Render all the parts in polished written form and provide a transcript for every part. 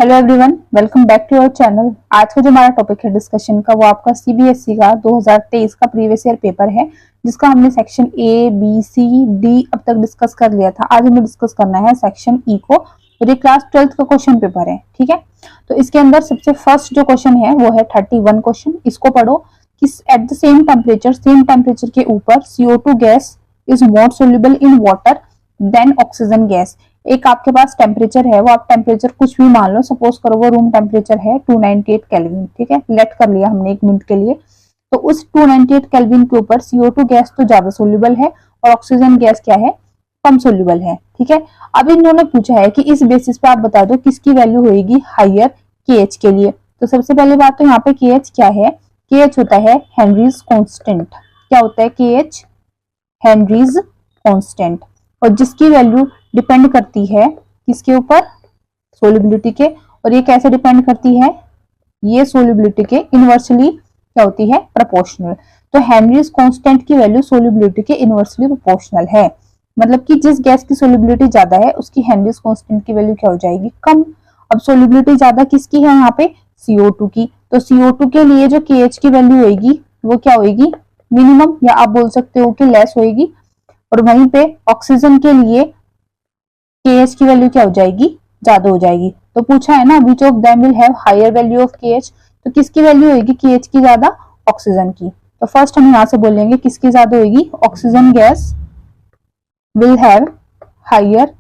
Hello everyone, welcome back to our channel. आज का जो हमारा टॉपिक है डिस्कशन का वो आपका सीबीएसई का 2023 का प्रीवियस ईयर पेपर है, जिसका हमने section A B C D अब तक डिस्कस कर लिया था। आज हमें डिस्कस करना है सेक्शन ई को, और ये क्लास 12th का क्वेश्चन पेपर है। ठीक है, तो इसके अंदर सबसे फर्स्ट जो क्वेश्चन है वो है 31 क्वेश्चन। इसको पढ़ो कि एट द सेम टेम्परेचर के ऊपर CO2 gas is more soluble in water than oxygen gas. एक आपके पास टेम्परेचर है, वो आप टेम्परेचर कुछ भी मान लो, सपोज करो वो रूम टेम्परेचर है 298 केल्विन। ठीक है, लेट कर लिया हमने 1 मिनट के लिए। तो उस 298 केल्विन के ऊपर CO2 गैस तो ज्यादा सोल्यूबल है और ऑक्सीजन गैस क्या है, कम सोल्यूबल है। ठीक है, अब इन्होंने पूछा है कि इस बेसिस पे आप बता दो किसकी वैल्यू होगी हायर KH के लिए। तो सबसे पहली बात तो यहाँ पे KH क्या है, KH होता है हेनरीज कांस्टेंट। क्या होता है KH? हेनरीज कांस्टेंट, और जिसकी वैल्यू डिपेंड करती है किसके ऊपर, सोल्युबिलिटी के। और ये कैसे डिपेंड करती है, ये सोल्युबिलिटी के इनवर्सली क्या होती है, प्रोपोर्शनल। तो हेनरीज कांस्टेंट की वैल्यू सोल्युबिलिटी के इनवर्सली प्रोपोर्शनल है, मतलब कि जिस गैस की सोल्युबिलिटी ज्यादा है उसकी हेनरीज कांस्टेंट की वैल्यू क्या हो जाएगी, कम। अब सोल्युबिलिटी ज्यादा किसकी है यहाँ पे, CO2 की। तो CO2 के लिए जो KH की वैल्यू होगी वो क्या होगी, मिनिमम, या आप बोल सकते हो कि लेस होगी। और वहीं पे ऑक्सीजन के लिए KH की वैल्यू क्या हो जाएगी, ज्यादा हो जाएगी। तो पूछा है ना which of them will have higher value of KH, तो किसकी वैल्यू होगी KH की ज्यादा, ऑक्सीजन की। तो फर्स्ट हम यहाँ से बोलेंगे किसकी ज्यादा होगी, oxygen gas will have higher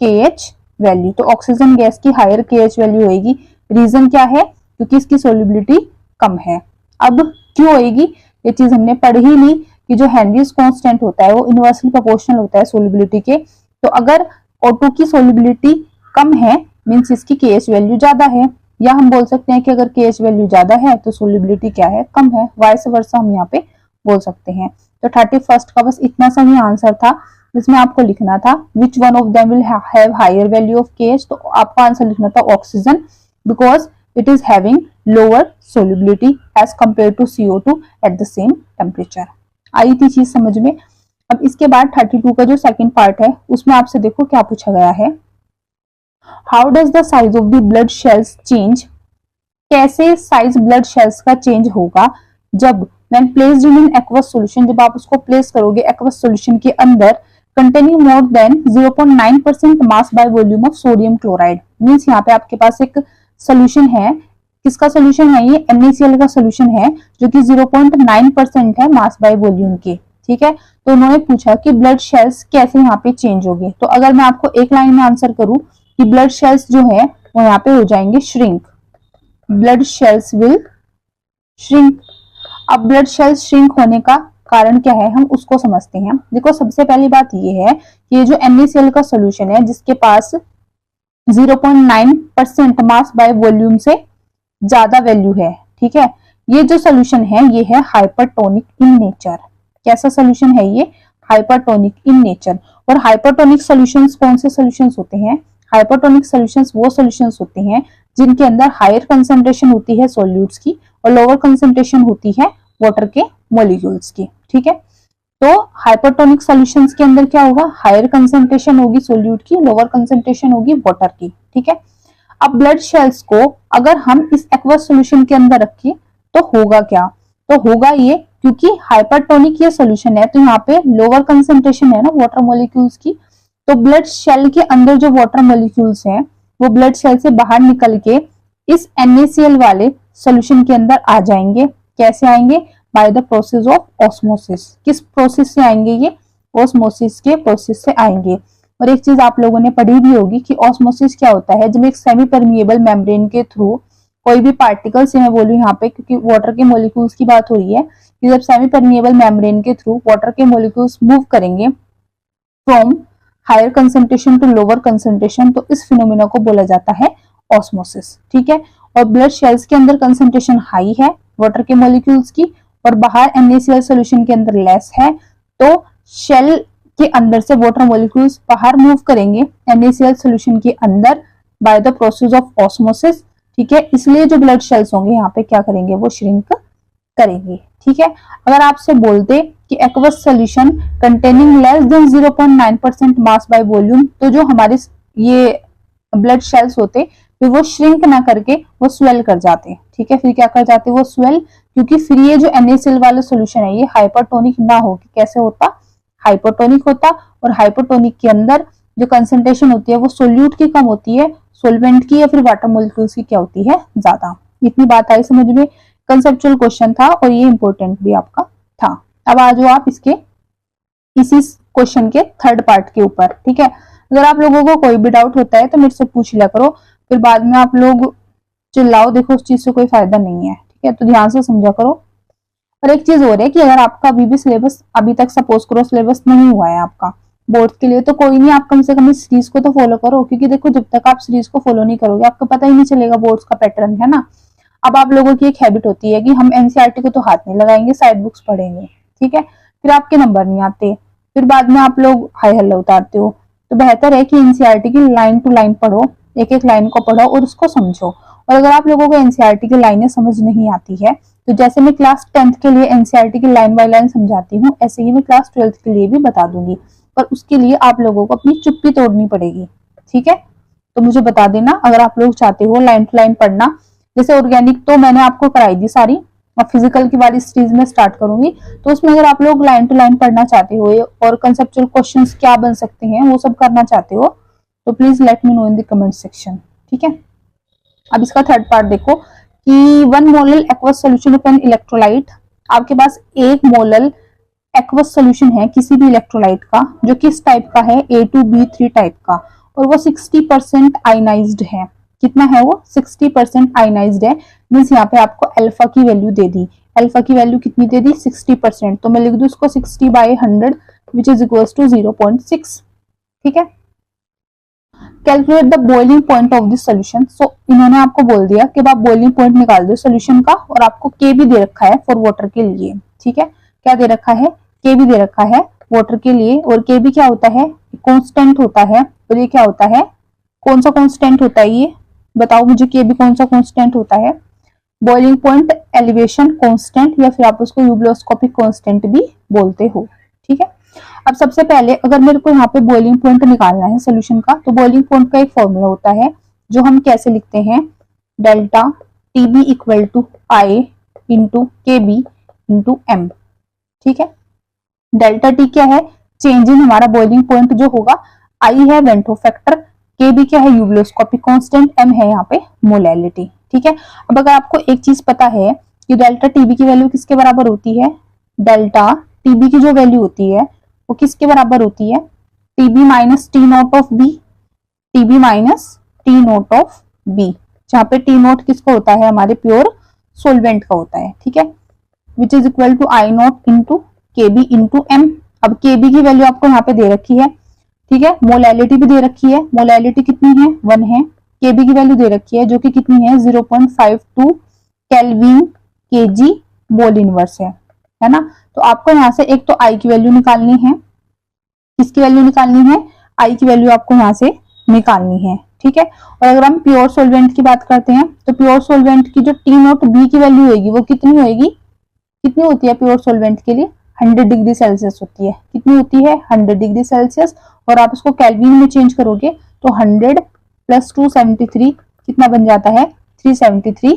KH value. तो ऑक्सीजन गैस की हायर KH वैल्यू होगी। रीजन क्या है, क्योंकि इसकी सोल्युबिलिटी कम है। अब क्यों होगी, ये चीज हमने पढ़ ही ली कि जो हेनरीज कांस्टेंट होता है वो इनवर्सली प्रोपोर्शनल होता है सोल्युबिलिटी के। तो अगर O2 की सोल्युबिलिटी कम है मींस इसकी KH वैल्यू ज्यादा है, या हम बोल सकते हैं कि अगर KH वैल्यू ज्यादा है तो सोल्युबिलिटी क्या है, कम है। वाइस वर्सा हम यहाँ पे बोल सकते हैं। तो 31st का बस इतना सा ही आंसर था, जिसमें आपको लिखना था which one of them will have higher value of KH। तो आपको आंसर लिखना था oxygen, because it is having lower solubility as compared to CO2 at the same temperature. आई थी चीज समझ में। अब इसके बाद 32 का जो सेकंड पार्ट है उसमें आपसे देखो क्या पूछा गया है, how does the size of the blood cells change. कैसे साइज ब्लड सेल्स का चेंज होगा जब when placed in an aqueous solution, जब आप उसको प्लेस करोगे एक्वस सॉल्यूशन के अंदर containing more than 0.9% mass by volume of sodium chloride. Means यहाँ पे आपके पास एक सोल्यूशन है, किसका सोल्यूशन है ये, NaCl का सोल्यूशन है, जो कि 0.9% है मास बाय वॉल्यूम के। ठीक है, तो उन्होंने पूछा कि ब्लड सेल्स कैसे यहाँ पे चेंज होंगे। तो अगर मैं आपको एक लाइन में आंसर करूं कि ब्लड सेल्स जो है वो यहाँ पे हो जाएंगे shrink, blood cells will shrink. अब ब्लड सेल्स श्रिंक होने का कारण क्या है हम उसको समझते हैं। देखो सबसे पहली बात ये है कि ये जो NaCl का सोल्यूशन है जिसके पास 0.9% मास बाय वॉल्यूम से ज्यादा वैल्यू है, ठीक है, ये जो सोल्यूशन है ये है हाइपरटोनिक इन नेचर। कैसा सोल्यूशन है ये, हाइपरटोनिक इन नेचर। और हाइपरटोनिक सॉल्यूशंस कौन से सॉल्यूशंस होते हैं, हाइपरटोनिक सॉल्यूशंस वो सॉल्यूशंस होते हैं जिनके अंदर हायर कंसंट्रेशन होती है सॉल्यूट्स की और लोअर कंसंट्रेशन होती है वाटर के मॉलिक्यूल्स की। ठीक है, तो हाइपरटोनिक सॉल्यूशंस के अंदर क्या होगा, हायर कंसंट्रेशन होगी सोल्यूट की, लोअर कंसंट्रेशन होगी वाटर की। ठीक है, अब ब्लड सेल्स को अगर हम इस एक्वस सॉल्यूशन के अंदर रखें तो होगा क्या, तो होगा ये, क्योंकि हाइपरटोनिक ये सॉल्यूशन है तो यहाँ पे लोअर कंसंट्रेशन है ना वाटर मॉलिक्यूल्स की, तो ब्लड सेल के अंदर जो वाटर मॉलिक्यूल्स हैं वो ब्लड सेल से बाहर निकल के इस NaCl वाले सॉल्यूशन के अंदर आ जाएंगे। कैसे आएंगे, by the process of osmosis. किस प्रोसेस से आएंगे ये, ऑस्मोसिस के प्रोसेस से आएंगे। और एक चीज आप लोगों ने पढ़ी भी होगी कि ऑस्मोसिस क्या होता है, जब एक सेमी परमिएबल मेम्ब्रेन के थ्रू कोई भी पार्टिकल से, मैं बोलूं यहाँ पे क्योंकि वाटर के मॉलिक्यूल्स की बात हो रही है, कि जब सेमी परमिएबल मेम्ब्रेन के थ्रू वाटर के मॉलिक्यूल्स मूव करेंगे from higher concentration to lower concentration, तो इस फिनोमेना को बोला जाता है ऑस्मोसिस। ठीक है, और ब्लड सेल्स के अंदर कंसंट्रेशन हाई है वाटर के मॉलिक्यूल्स की और बाहर NaCl सॉल्यूशन के अंदर लेस है, तो शेल के अंदर से वाटर मॉलिक्यूल्स बाहर मूव करेंगे NaCl सॉल्यूशन के अंदर by the process of osmosis. ठीक है, इसलिए जो ब्लड सेल्स होंगे यहाँ पे क्या करेंगे, वो श्रिंक करेंगे। ठीक है, अगर आपसे बोलते कि aqueous solution containing less than 0.9% mass by volume, तो जो हमारे ये ब्लड सेल्स होते फिर वो श्रिंक ना करके वो स्वेल कर जाते हैं, ठीक है। फिर क्या कर जाते हैं वो स्वेल, क्योंकि फिर ये जो NaCl वाला सोल्यूशन है ये हाइपरटोनिक ना होके कैसे होता, हाइपोटोनिक होता। और हाइपोटोनिक के अंदर जो कंसेंट्रेशन होती है वो सोल्यूट की कम होती है, सोलवेंट की या फिर वाटर मोलिक्यूल्स की क्या होती है, ज्यादा। इतनी बात आई समझ में, कंसेप्चुअल क्वेश्चन था और ये इंपॉर्टेंट भी आपका था। अब आ जाओ आप इसके इसी क्वेश्चन के थर्ड पार्ट के ऊपर, ठीक है। अगर आप लोगों को कोई भी डाउट होता है तो मेरे से पूछ लिया करो, फिर बाद में आप लोग चिल्लाओ, देखो उस चीज से कोई फायदा नहीं है, ठीक है। तो ध्यान से समझा करो। और एक चीज और है कि अगर आपका अभी भी सिलेबस, अभी तक सपोज करो सिलेबस नहीं हुआ है आपका बोर्ड के लिए, तो कोई नहीं, आप कम से कम इस सीरीज को तो फॉलो करो, क्योंकि देखो जब तक आप सीरीज को फॉलो नहीं करोगे आपको पता ही नहीं चलेगा बोर्ड्स का पैटर्न, है ना। अब आप लोगों की एक हैबिट होती है कि हम एनसीईआरटी को तो हाथ नहीं लगाएंगे, साइड बुक्स पढ़ेंगे, ठीक है। फिर आपके नंबर नहीं आते, फिर बाद में आप लोग हाई हल्ला उतारते हो। तो बेहतर है कि एनसीईआरटी की लाइन टू लाइन पढ़ो, एक एक लाइन को पढ़ो और उसको समझो। और अगर आप लोगों को एनसीईआरटी की लाइनें समझ नहीं आती है तो जैसे मैं क्लास 10th के लिए एनसीईआरटी की लाइन बाय लाइन समझाती हूँ, ऐसे ही मैं क्लास 12th के लिए भी बता दूंगी, पर उसके लिए आप लोगों को अपनी चुप्पी तोड़नी पड़ेगी, ठीक है। तो मुझे बता देना अगर आप लोग चाहते हो लाइन टू लाइन पढ़ना। जैसे ऑर्गेनिक तो मैंने आपको कराई दी सारी, अब फिजिकल की वाली सीरीज में स्टार्ट करूंगी, तो उसमें अगर आप लोग लाइन टू लाइन पढ़ना चाहते हो और कंसेप्चुअल क्वेश्चंस क्या बन सकते हैं वो सब करना चाहते हो तो please let me know in the comment section, ठीक है। अब इसका थर्ड पार्ट देखो कि 1 molal aqueous solution of an electrolyte, आपके पास 1 मोलल एक्वस सोल्यूशन है किसी भी इलेक्ट्रोलाइट का जो किस टाइप का है, A2B3 टाइप का, और वो 60% आयनाइज्ड है। कितना है वो, 60% आयनाइज्ड है। मीन्स यहाँ पे आपको अल्फा की वैल्यू दे दी, अल्फा की वैल्यू कितनी दे दी, 60%, तो मैं लिख दूं इसको 60/100 विच इज इक्वल्स टू 0.6, ठीक है। Calculate the boiling point of this solution, so इन्होंने आपको बोल दिया कि आप बॉइलिंग पॉइंट निकाल दो सोल्यूशन का, और आपको के भी दे रखा है फॉर वाटर के लिए, ठीक है। क्या दे रखा है, के भी दे रखा है वाटर के लिए, और के भी क्या होता है, कांस्टेंट होता है। और ये क्या होता है, कौन सा कांस्टेंट होता है, ये बताओ मुझे, के भी कौन सा कांस्टेंट होता है, बॉइलिंग पॉइंट एलिवेशन कांस्टेंट, या फिर आप उसको यूब्लोस्कोपिक कांस्टेंट भी बोलते हो, ठीक है। अब सबसे पहले अगर मेरे को यहाँ पे बॉइलिंग पॉइंट निकालना है सोल्यूशन का, तो बॉइलिंग पॉइंट का एक फॉर्मूला होता है जो हम कैसे लिखते हैं, delta TB equal to i into K B into M, ठीक है। डेल्टा टी क्या है, चेंज इन हमारा बॉइलिंग पॉइंट जो होगा, आई है वेंटो फैक्टर, के बी क्या है यूब्लोस्कोपिक कांस्टेंट, एम है यहाँ पे मोलैलिटी, ठीक है। अब अगर आपको एक चीज पता है कि डेल्टा टीबी की वैल्यू किसके बराबर होती है, डेल्टा टीबी की जो वैल्यू होती है वो किसके बराबर होती है, TB minus T naught of B, TB minus T naught of B, जहां पे टी नोट किसका होता है, हमारे प्योर सोलवेंट का होता है, ठीक है, which is equal to i naught into K B into M. अब के बी की वैल्यू आपको यहाँ पे दे रखी है, ठीक है, मोलैलिटी भी दे रखी है, मोलैलिटी कितनी है 1 है, के बी की वैल्यू दे रखी है जो कि कितनी है 0.52 केल्विन केजी मोल इनवर्स है ना। तो आपको यहाँ से एक तो आई की वैल्यू निकालनी है, किसकी वैल्यू निकालनी है, आई की वैल्यू आपको यहाँ से निकालनी है, ठीक है। और अगर हम प्योर सोलवेंट की बात करते हैं तो प्योर सोलवेंट की जो टी नोट बी की वैल्यू होगी वो कितनी होगी, कितनी होती है प्योर सोलवेंट के लिए 100 डिग्री सेल्सियस होती है, कितनी होती है 100 डिग्री सेल्सियस, और आप इसको केल्विन में चेंज करोगे तो 100 + 273 कितना बन जाता है 373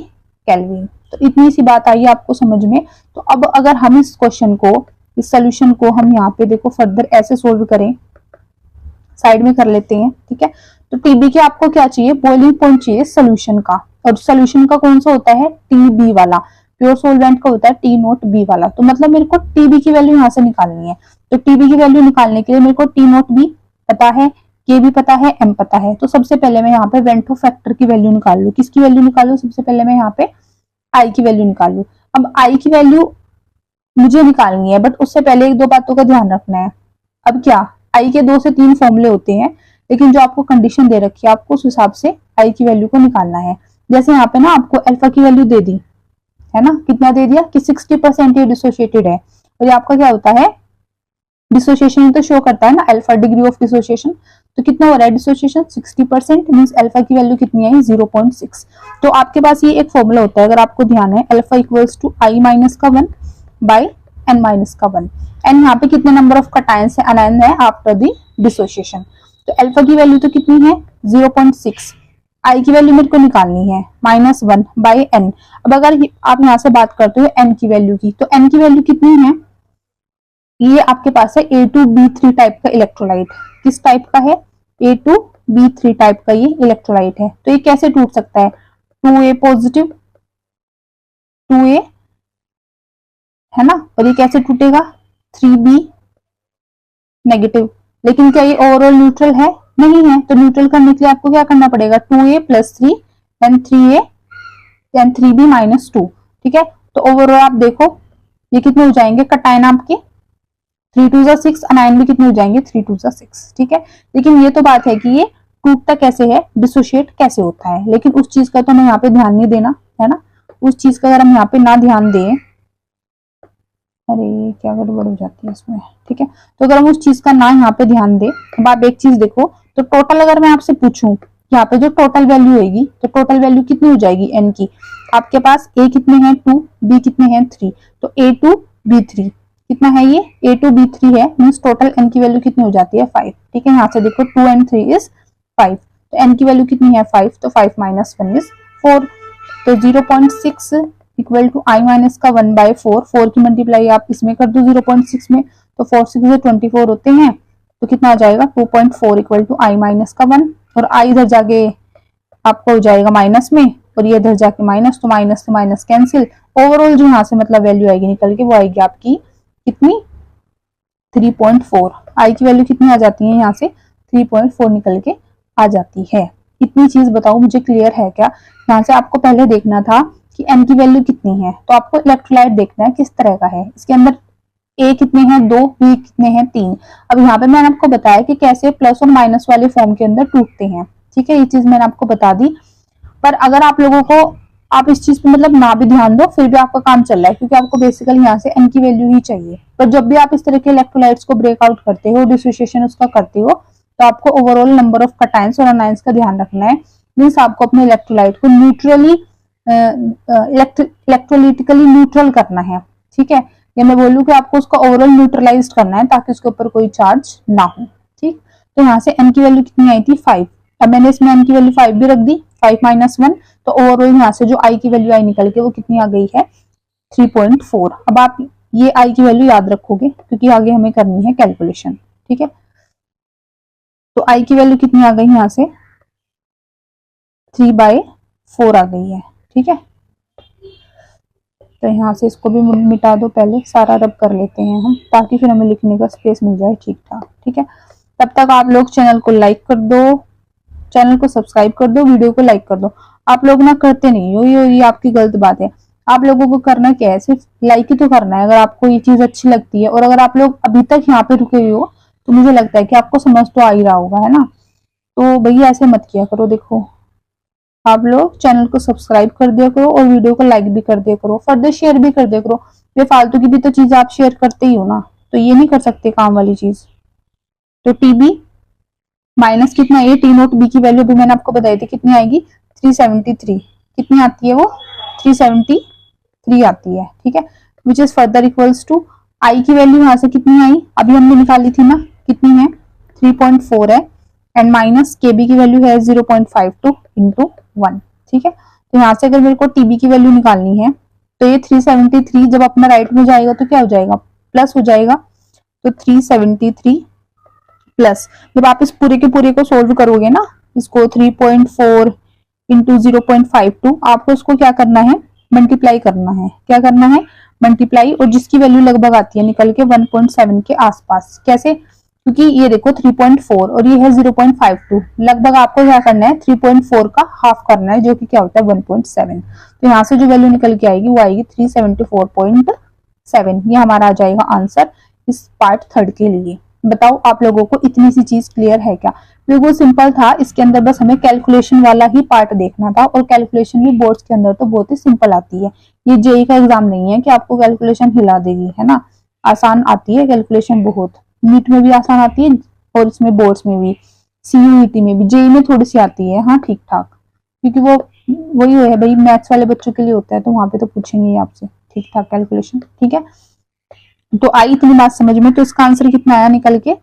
केल्विन। तो इतनी सी बात आई आपको समझ में। तो अब अगर हम इस क्वेश्चन को, इस सोल्यूशन को हम यहाँ पे देखो फर्दर ऐसे सोल्व करें, साइड में कर लेते हैं, ठीक है। तो टीबी के आपको क्या चाहिए, बॉइलिंग पॉइंट चाहिए सोल्यूशन का, और सोल्यूशन का कौन सा होता है, टीबी वाला, प्योर सोलवेंट का होता है टी नोट बी वाला। तो मतलब मेरे को टीबी की वैल्यू यहाँ से निकालनी है, तो टीबी की वैल्यू निकालने के लिए मेरे को टी नोट बी पता है, के भी पता है, एम पता है। तो सबसे पहले मैं यहाँ पे वेंटो फैक्टर की वैल्यू निकाल लू, किसकी वैल्यू निकालू, सबसे पहले मैं यहाँ पे आई की वैल्यू निकाल लू। अब आई की वैल्यू मुझे निकालनी है, बट उससे पहले एक दो बातों का ध्यान रखना है। अब क्या, आई के 2 से 3 फॉर्मूले होते हैं, लेकिन जो आपको कंडीशन दे रखी है आपको उस हिसाब से आई की वैल्यू को निकालना है। जैसे यहाँ पे ना आपको अल्फा की वैल्यू दे दी है ना, कितना दे दिया कि 60% ये डिसोसिएटेड है, और ये आपका क्या होता है डिसोसिएशन तो शो करता है ना, अल्फा डिग्री ऑफ डिसोसिएशन, तो कितना हो रहा है डिसोसिएशन 60%, मींस अल्फा की वैल्यू कितनी आई 0.6। तो आपके पास ये एक फॉर्मूला होता है, अगर आपको ध्यान है, alpha equals to i minus का 1 बाई एन माइनस का 1, एन यहाँ पे कितने नंबर ऑफ कटायंस है, अनायन है आफ्टर द डिसोसिएशन। तो अल्फा की वैल्यू तो कितनी है 0.6, आई की वैल्यू मेरे को निकालनी है -1 बाई एन। अब अगर आप यहाँ से बात करते हो एन की वैल्यू की, तो एन की वैल्यू कितनी है, ये आपके पास है A2B3 टाइप का इलेक्ट्रोलाइट। किस टाइप का है, A2B3 टाइप का ये इलेक्ट्रोलाइट है। तो ये कैसे टूट सकता है, 2A पॉजिटिव 2A है ना, और ये कैसे टूटेगा 3B नेगेटिव। लेकिन क्या ये ओवरऑल न्यूट्रल है, नहीं है। तो न्यूट्रल करने के लिए आपको क्या करना पड़ेगा, 2A + 3 and 3A and 3B - 2। ठीक है, तो ओवरऑल आप देखो ये कितने हो जाएंगे कटायन आपके, 3 2 जा 6, अनायन भी कितने हो जाएंगे 3 2 जा 6। ठीक है, लेकिन ये तो बात है कि ये टूटता कैसे है, डिसोशिएट कैसे होता है, लेकिन उस चीज का तो हमें यहाँ पे ध्यान नहीं देना है ना। उस चीज का अगर हम यहाँ पे ना ध्यान दें, अरे क्या गड़बड़ हो जाती है इसमें। ठीक है, तो अगर हम उस चीज का ना यहाँ पे ध्यान दें, अब आप एक चीज देखो, तो टोटल अगर मैं आपसे पूछूं यहाँ पे जो टोटल वैल्यू होगी, तो टोटल वैल्यू कितनी हो जाएगी एन की, आपके पास ए कितने हैं 2, बी कितने हैं 3, तो A2B3 कितना है, ये A2B3 है, मीन्स टोटल एन की वैल्यू कितनी हो जाती है 5। ठीक है, यहाँ से देखो 2 and 3 is 5, तो एन की वैल्यू कितनी है 5, तो 5 - 1 is 4। तो 0.6 इक्वल टू I माइनस का 1/4, 4 की मल्टीप्लाई आप इसमें कर दो 0.6 में, तो 4 6 से 24 होते हैं, तो कितना आ जाएगा 2.4 इक्वल टू I माइनस का 1, और I इधर जाके आपको हो जाएगा माइनस में, और ये इधर जाके माइनस, तो माइनस से माइनस कैंसिल। ओवरऑल जो यहाँ से मतलब वैल्यू आएगी निकल के, वो आएगी आपकी कितनी 3.4। आई की वैल्यू कितनी आ जाती है यहाँ से 3.4 निकल के आ जाती है। इतनी चीज बताओ मुझे क्लियर है क्या। यहाँ से आपको पहले देखना था कि एन की वैल्यू कितनी है, तो आपको इलेक्ट्रोलाइट देखना है किस तरह का है, इसके अंदर ए कितने हैं 2, बी कितने हैं 3। अब यहाँ पे मैंने आपको बताया कि कैसे प्लस और माइनस वाले फॉर्म के अंदर टूटते हैं। ठीक है, ये चीज मैंने आपको बता दी, पर अगर आप लोगों को आप इस चीज पे मतलब ना भी ध्यान दो फिर भी आपका काम चल रहा है, क्योंकि आपको बेसिकली यहाँ से एन की वैल्यू ही चाहिए। पर जब भी आप इस तरह के इलेक्ट्रोलाइट्स को ब्रेकआउट करते हो, डिसोसिएशन उसका करते हो, तो आपको ओवरऑल नंबर ऑफ कटायंस और अनायंस का ध्यान रखना है। मीन्स आपको अपने इलेक्ट्रोलाइट को न्यूट्रली इलेक्ट्रोलिटिकली न्यूट्रल करना है। ठीक है, या मैं बोलूँ कि आपको उसको ओवरऑल न्यूट्रलाइज करना है ताकि उसके ऊपर कोई चार्ज ना हो। ठीक, तो यहाँ से एन की वैल्यू कितनी आई थी 5, अब मैंने इसमें एन की वैल्यू 5 भी रख दी, 5 - 1, तो ओवरऑल यहाँ से जो आई की वैल्यू आई निकल के वो कितनी आ गई है 3.4। अब आप ये आई की वैल्यू याद रखोगे क्योंकि आगे हमें करनी है कैलकुलेशन। ठीक है, तो आई की वैल्यू कितनी आ गई यहाँ से 3/4 आ गई है। ठीक है, तो यहाँ से इसको भी मिटा दो, पहले सारा रब कर लेते हैं हम ताकि फिर हमें लिखने का स्पेस मिल जाए ठीक ठाक। ठीक है, तब तक आप लोग चैनल को लाइक कर दो, चैनल को सब्सक्राइब कर दो, वीडियो को लाइक कर दो। आप लोग ना करते नहीं हो, ये आपकी गलत बात है। आप लोगों को करना क्या है, सिर्फ लाइक ही तो करना है अगर आपको ये चीज अच्छी लगती है। और अगर आप लोग अभी तक यहाँ पे रुके हुए हो तो मुझे लगता है कि आपको समझ तो आ ही रहा होगा, है ना। तो भैया ऐसे मत किया करो, देखो आप लोग चैनल को सब्सक्राइब कर दिया करो और वीडियो को लाइक भी कर दिया करो, फर्दर शेयर भी कर दिया करो। ये फालतू की भी तो चीज आप शेयर करते ही हो ना, तो ये नहीं कर सकते काम वाली चीज। तो टीबी माइनस कितना, ए टी नोट बी की वैल्यू भी मैंने आपको बताई थी कितनी आएगी 373, कितनी आती है वो 373 आती है। ठीक है, which is further equals to I की वैल्यू यहाँ से कितनी आई, अभी हमने निकाली थी ना, कितनी है 3.4 है, एंड माइनस के बी की वैल्यू है 0.52 इंटू 1। ठीक है, तो यहाँ से अगर मेरे को टीबी की वैल्यू निकालनी है तो ये 373 जब अपना राइट में जाएगा तो क्या हो जाएगा, प्लस हो जाएगा। तो 373 प्लस, जब आप इस पूरे के पूरे को सोल्व करोगे ना, इसको 3.4 इंटू 0.52, आपको इसको क्या करना है मल्टीप्लाई करना है। क्या करना है मल्टीप्लाई, और जिसकी वैल्यू लगभग आती है निकल के 1.7 के आसपास। कैसे, क्योंकि ये देखो 3.4 और ये है 0.52, लगभग आपको क्या करना है 3.4 का हाफ करना है, जो कि क्या होता है 1.7। तो यहाँ से जो वैल्यू निकल के आएगी वो आएगी 374.7। ये हमारा आ जाएगा आंसर इस पार्ट थर्ड के लिए। बताओ आप लोगों को इतनी सी चीज क्लियर है क्या। बिल्कुल सिंपल था, इसके अंदर बस हमें कैलकुलेशन वाला ही पार्ट देखना था, और कैलकुलेशन भी बोर्ड्स के अंदर तो बहुत ही सिंपल आती है। ये जेई का एग्जाम नहीं है कि आपको कैलकुलेशन हिला देगी, है ना। आसान आती है कैलकुलेशन, बहुत नीट में भी आसान आती है और इसमें बोर्ड्स में भी, सीयूईटी में भी, जेई में थोड़ी सी आती है हाँ ठीक ठाक, क्योंकि वो वही है भाई मैथ्स वाले बच्चों के लिए होता है, तो वहां पे तो पूछेंगे आपसे ठीक ठाक कैलकुलेशन। ठीक है, तो आई इतनी बात समझ में। तो इसका आंसर कितना आया निकल के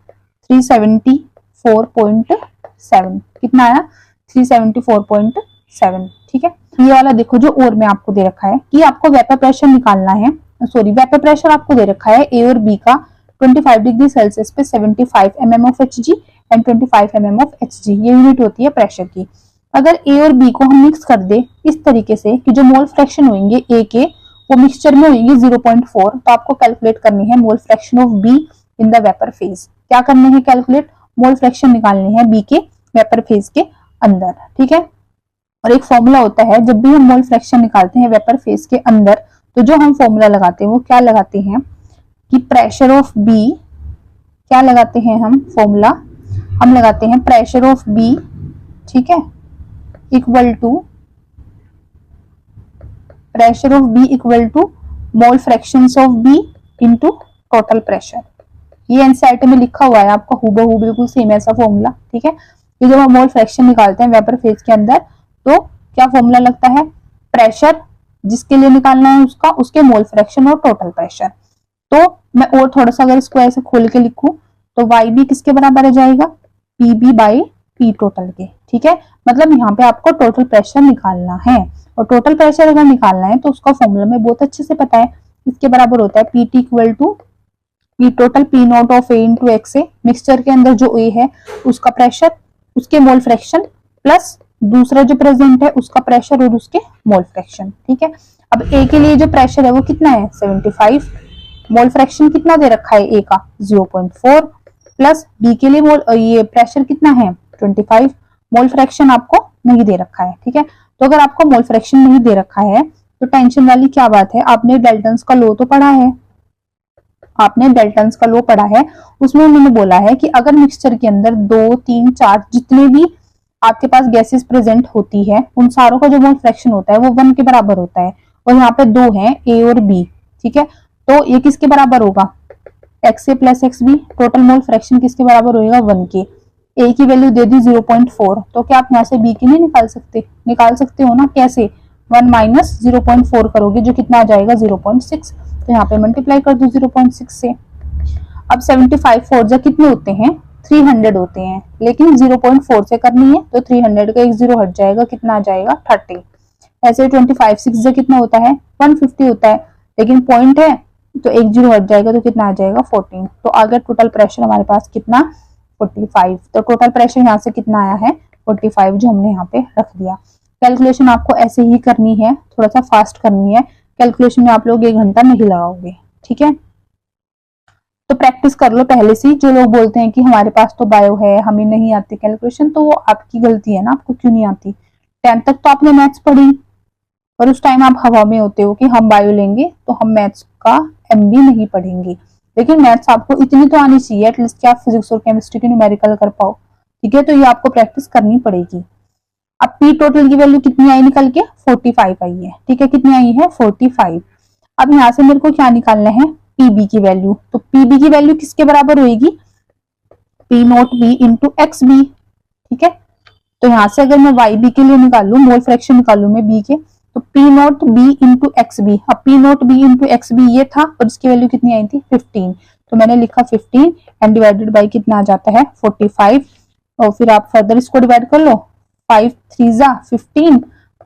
374.7, कितना आया 374.7। ठीक है, ये वाला देखो जो और में आपको दे रखा है कि आपको वेपर प्रेशर निकालना है, सॉरी वेपर प्रेशर आपको दे रखा है ए और बी का 25 डिग्री सेल्सियस पे 75 mm of Hg and 25 mm of Hg, ये यूनिट होती है प्रेशर की। अगर ए और बी को हम मिक्स कर दे इस तरीके से कि जो मोल फ्रैक्शन होंगे ए के वो मिक्सचर में होंगे 0.4, तो आपको कैलकुलेट करनी है mole fraction of be in the vapour phase. क्या करने हैं कैलकुलेट, मोल फ्रैक्शन निकालनी है बी के वेपर फेज के अंदर। ठीक है, और एक फॉर्मूला होता है जब भी हम मोल फ्रैक्शन निकालते हैं वेपर फेज के अंदर, तो जो हम फॉर्मूला लगाते हैं वो क्या लगाते हैं कि प्रेशर ऑफ बी, क्या लगाते हैं हम फॉर्मूला, हम लगाते हैं प्रेशर ऑफ बी, ठीक है, equal to pressure of B equal to mole fractions of B into total pressure. ये एनसीईआरटी में लिखा हुआ है आपका हूबहू बिल्कुल सेम ऐसा फॉर्मूला। ठीक है, ये जब हम मोल फ्रैक्शन निकालते हैं वेपर फेज के अंदर तो क्या फॉर्मूला लगता है, प्रेशर जिसके लिए निकालना है उसका, उसके मोल फ्रैक्शन और टोटल प्रेशर। तो मैं और थोड़ा सा अगर इसको ऐसे खोल के लिखूं तो वाई बी किसके बराबर आ जाएगा, P B by P total के। ठीक है, मतलब यहाँ पे आपको टोटल प्रेशर निकालना है, और टोटल प्रेशर अगर निकालना है तो उसका फॉर्मूला में बहुत अच्छे से पता है, इसके बराबर होता है P T equal to P total P naught of A into X A, mixture के अंदर जो ए है उसका प्रेशर, उसके मोल फ्रैक्शन प्लस दूसरा जो प्रेजेंट है उसका प्रेशर और उसके मोल फ्रैक्शन। ठीक है, अब ए के लिए जो प्रेशर है वो कितना है 75, मोल फ्रैक्शन कितना दे रखा है ए का 0.4, प्लस बी के लिए मोल ये प्रेशर कितना है 25, मोल फ्रैक्शन आपको नहीं दे रखा है। ठीक है, तो अगर आपको मोल फ्रैक्शन नहीं दे रखा है तो टेंशन वाली क्या बात है, आपने डाल्टन्स का लॉ तो पढ़ा है, आपने डाल्टन्स का लॉ पढ़ा है, उसमें उन्होंने बोला है कि अगर मिक्सचर के अंदर 2, 3, 4 जितने भी आपके पास गैसेस प्रेजेंट होती है उन सारों का जो मोल फ्रैक्शन होता है वो 1 के बराबर होता है, और यहाँ पे 2 हैं ए और बी। ठीक है, तो ये किसके बराबर होगा, X A plus X B, total mole fraction किसके बराबर होगा 1 के। ए की वैल्यू दे दी 0.4, तो क्या आप यहाँ से बी की नहीं निकाल सकते, निकाल सकते हो ना, कैसे 1 माइनस 0.4 करोगे जो कितना आ जाएगा 0.6, तो यहाँ पे मल्टीप्लाई कर दो 0.6 से। अब 75 फोर जा कितने होते हैं 300 होते हैं, लेकिन 0.4 से करनी है तो 300 का एक जीरो हट जाएगा, कितना आ जाएगा 30। ऐसे 25 6 जा कितना होता है 150 होता है, लेकिन पॉइंट है तो एक जीरो हट जाएगा तो कितना आ जाएगा 14। तो आ गया टोटल प्रेशर हमारे पास कितना 45, तो टोटल प्रेशर यहाँ से कितना आया है 45 जो हमने यहाँ पे रख दिया। कैलकुलेशन आपको ऐसे ही करनी है, थोड़ा सा फास्ट करनी है, कैलकुलेशन में आप लोग 1 घंटा नहीं लगाओगे। ठीक है, तो प्रैक्टिस कर लो पहले से। जो लोग बोलते हैं कि हमारे पास तो बायो है हमें नहीं आती कैलकुलेशन, तो वो आपकी गलती है ना, आपको क्यों नहीं आती। 10th तक तो आपने मैथ्स पढ़ी और उस टाइम आप हवा में होते हो कि हम बायो लेंगे तो हम मैथ्स का एमबी नहीं पढ़ेंगे, लेकिन मैथ्स आपको इतनी तो आनी चाहिए एटलीस्ट कि आप फिजिक्स और केमिस्ट्री के न्यूमेरिकल कर पाओ। ठीक है, तो ये आपको प्रैक्टिस करनी पड़ेगी। अब पी टोटल की वैल्यू कितनी आई निकल के 45 आई है। ठीक है, कितनी आई है 45। अब यहाँ से मेरे को क्या निकालना है पीबी की वैल्यू, तो पीबी की वैल्यू किसके बराबर होगी P naught B into X B. ठीक है, तो यहाँ से अगर मैं वाई बी के लिए निकालू, मोल फ्रैक्शन निकालू मैं बी के, तो P naught B into X B. अब P naught B into X B ये था और इसकी वैल्यू कितनी आई थी 15, तो मैंने लिखा 15 एंड डिवाइडेड बाई कितना आ जाता है 45, और फिर आप फर्दर इसको डिवाइड कर लो, 5 3 जा 15,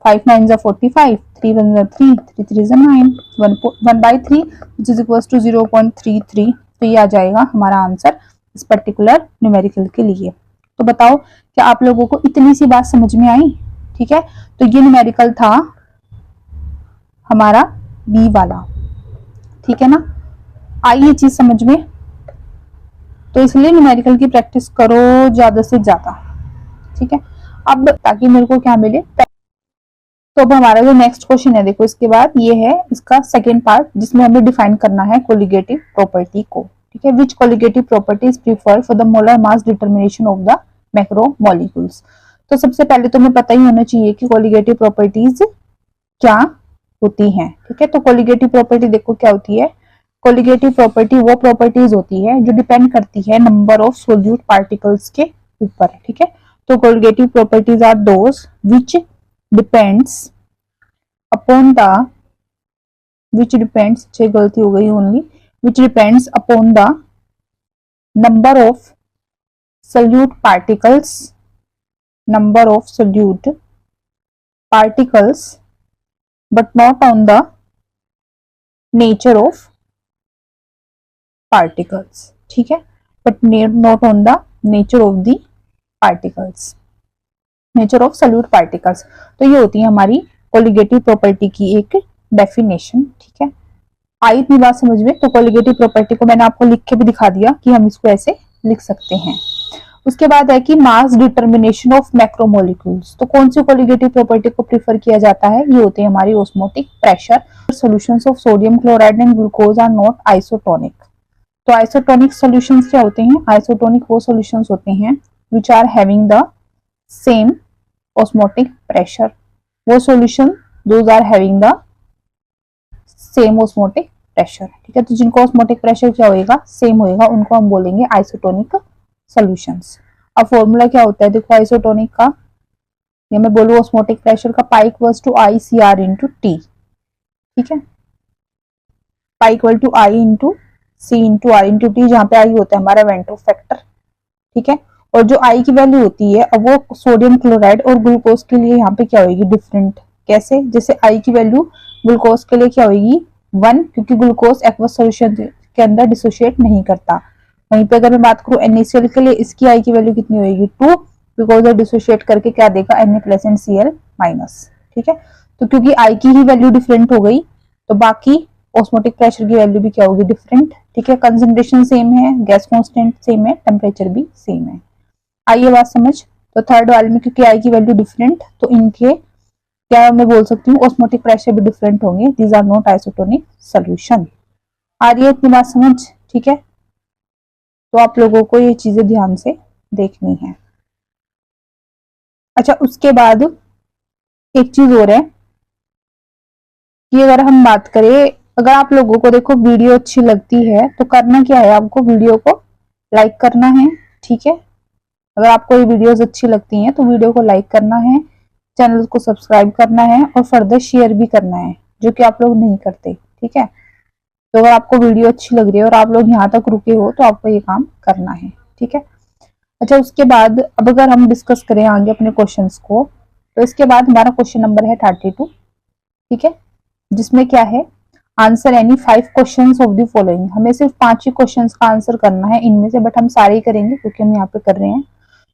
5 9 जा 45, 3 1 जा 3, 3 3 जा 9, 1/3 which is equals to 0.33। तो ये आ जाएगा हमारा आंसर इस पर्टिकुलर न्यूमेरिकल के लिए। तो बताओ क्या आप लोगों को इतनी सी बात समझ में आई। ठीक है, तो ये न्यूमेरिकल था हमारा बी वाला। ठीक है ना, आई ये चीज समझ में, तो इसलिए न्यूमेरिकल की प्रैक्टिस करो ज्यादा से ज्यादा। ठीक है, अब ताकि मेरे को क्या मिले। तो अब हमारा जो नेक्स्ट क्वेश्चन है देखो, इसके बाद ये है इसका सेकेंड पार्ट जिसमें हमें डिफाइन करना है कोलिगेटिव प्रॉपर्टी को। ठीक है, which colligative property is preferred for the molar mass determination of the macromolecules. तो सबसे पहले तुम्हें पता ही होना चाहिए कि कोलिगेटिव प्रॉपर्टीज क्या होती हैं। ठीक है, तो कोलिगेटिव प्रॉपर्टी देखो क्या होती है, कोलिगेटिव प्रॉपर्टी वो प्रॉपर्टीज होती है जो डिपेंड करती है नंबर ऑफ सोल्यूट पार्टिकल्स के ऊपर। ठीक है, तो colligative properties are those which depends upon the गलती हो गई only which depends upon the number of solute particles number of solute particles but not on the nature of particles, ठीक है, but not on the nature of the particles, nature of solute particles। तो ये होती है हमारी colligative property की एक definition, ठीक है। आई इतनी बात समझ में। तो कोलिगेटिव प्रॉपर्टी को मैंने आपको लिख के भी दिखा दिया कि हम इसको ऐसे लिख सकते हैं। उसके बाद है कि मास डिटर्मिनेशन ऑफ मैक्रोमोलिक्यूल्स। तो कौन सी कोलिगेटिव प्रॉपर्टी को प्रीफर किया जाता है? ये होते हैं हमारी osmotic pressure. Solutions of sodium chloride and glucose are not isotonic. तो आइसोटोनिक सॉल्यूशंस क्या होते हैं? आइसोटोनिक वो सॉल्यूशंस होते हैं which are having the same osmotic pressure. वो solution those are having the same osmotic pressure, ठीक है। तो जिनको ऑस्मोटिक प्रेशर क्या होएगा? सेम होएगा, उनको हम बोलेंगे आइसोटोनिक सॉल्यूशंस। अब फॉर्मूला क्या होता है? देखो आइसोटोनिक का, ये मैं बोलूँ ऑस्मोटिक प्रेशर का, pi equals to i C R into T, ठीक है। Pi equal to i into C into R into T, जहाँ पे आई होता है हमारा वेंटो फैक्टर, ठीक है। और जो आई की वैल्यू होती है, अब वो सोडियम क्लोराइड और ग्लूकोज के लिए यहाँ पे क्या होगी? डिफरेंट। कैसे? जैसे आई की वैल्यू ग्लूकोज के लिए क्या होगी? 1, क्योंकि ग्लूकोज एक्वस सॉल्यूशन के अंदर डिसोशिएट नहीं करता। वहीं पे अगर मैं बात करूं NaCl के लिए, इसकी आई की वैल्यू कितनी होगी? 2, बिकॉज डिसोशिएट करके क्या देगा? Na+Cl-, ठीक है। तो क्योंकि आई की ही वैल्यू डिफरेंट हो गई, तो बाकी ऑस्मोटिक प्रेशर की वैल्यू भी क्या होगी? डिफरेंट, ठीक है। कंसंट्रेशन सेम है, गैस कांस्टेंट सेम है, टेम्परेचर भी सेम है। आइए बात समझ। तो थर्ड वाले में क्योंकि आई की वैल्यू डिफरेंट, तो इनके क्या मैं बोल सकती हूँ? ऑस्मोटिक प्रेशर भी डिफरेंट होंगे। These are not isotonic solution. आ रही है इतनी बात समझ, ठीक है। तो आप लोगों को ये चीजें ध्यान से देखनी है। अच्छा, उसके बाद एक चीज और है कि अगर हम बात करें, अगर आप लोगों को देखो वीडियो अच्छी लगती है तो करना क्या है? आपको वीडियो को लाइक करना है, ठीक है। अगर आपको ये वीडियोस अच्छी लगती हैं तो वीडियो को लाइक करना है, चैनल को सब्सक्राइब करना है और फर्दर शेयर भी करना है, जो कि आप लोग नहीं करते, ठीक है। तो अगर आपको वीडियो अच्छी लग रही है और आप लोग यहाँ तक रुके हो तो आपको ये काम करना है, ठीक है। अच्छा, उसके बाद अब अगर हम डिस्कस करें आगे अपने क्वेश्चंस को, तो इसके बाद हमारा क्वेश्चन नंबर है 32, ठीक है, जिसमें क्या है? Answer any 5 questions of the following. हमें सिर्फ 5 ही क्वेश्चंस का आंसर करना है इनमें से, बट हम सारे ही करेंगे क्योंकि हम यहाँ पे कर रहे हैं।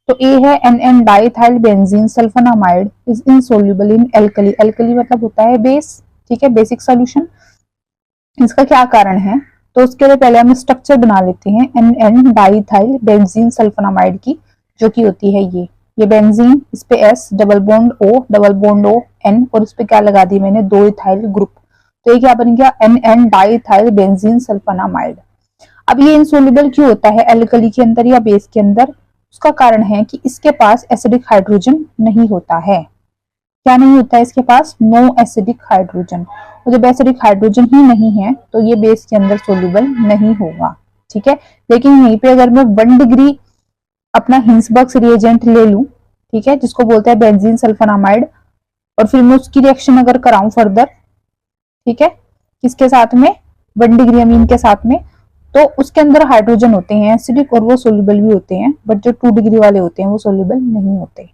तो ए है NN diethyl benzene sulfonamide is insoluble in alkali. Alkali मतलब होता है बेस, ठीक है, बेसिक सॉल्यूशन। इसका क्या कारण है? तो उसके लिए पहले हम स्ट्रक्चर बना लेते हैं NN डाइथाइल बेंजीन सल्फोनामाइड की, जो की होती है ये बेंजीन, इस पे S, double bond O N, और इस पे क्या लगा दी मैंने? 2 इथाइल ग्रुप। तो ये क्या बन गया? NN diethyl benzene sulfonamide. अब ये इनसोल्युबल क्यों होता है एल्कली के अंदर या बेस के अंदर? उसका कारण है कि इसके पास एसिडिक हाइड्रोजन नहीं होता है। क्या नहीं होता है इसके पास? No acidic hydrogen. और जब एसिडिक हाइड्रोजन ही नहीं है तो ये बेस के अंदर सोल्यूबल नहीं होगा, ठीक है। लेकिन यहीं पे अगर मैं 1 डिग्री अपना हिंसबर्ग्स रिएजेंट ले लूं, ठीक है, जिसको बोलते हैं बेंजीन सल्फोनामाइड, और फिर मैं उसकी रिएक्शन अगर कराऊं फर्दर, ठीक है, किसके साथ में? 1 डिग्री अमीन के साथ में, तो उसके अंदर हाइड्रोजन होते हैं एसिडिक और वो सोल्यूबल भी होते हैं, बट जो 2 डिग्री वाले होते हैं वो सोल्यूबल नहीं होते।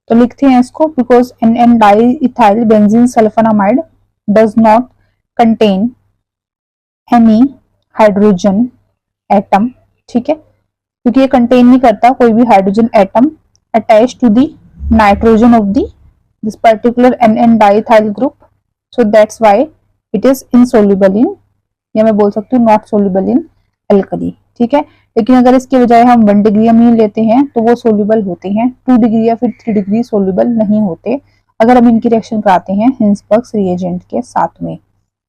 तो लिखते हैं इसको, because NN diethyl benzene sulphonamide does not contain any hydrogen atom, ठीक है, क्योंकि ये कंटेन नहीं करता कोई भी hydrogen atom attach to the nitrogen of this particular NN diethyl group, so that's why it is insoluble in, या मैं बोल सकती हूँ नॉट सोल्युबल इन एल्कली, ठीक है। लेकिन अगर इसके बजाय हम 1 डिग्री अमीन लेते हैं तो वो सोल्यूबल होते हैं, 2 डिग्री या फिर 3 डिग्री सोल्यूबल नहीं होते अगर हम इनकी रिएक्शन कराते हैं हिंसबर्ग्स रिएजेंट के साथ में।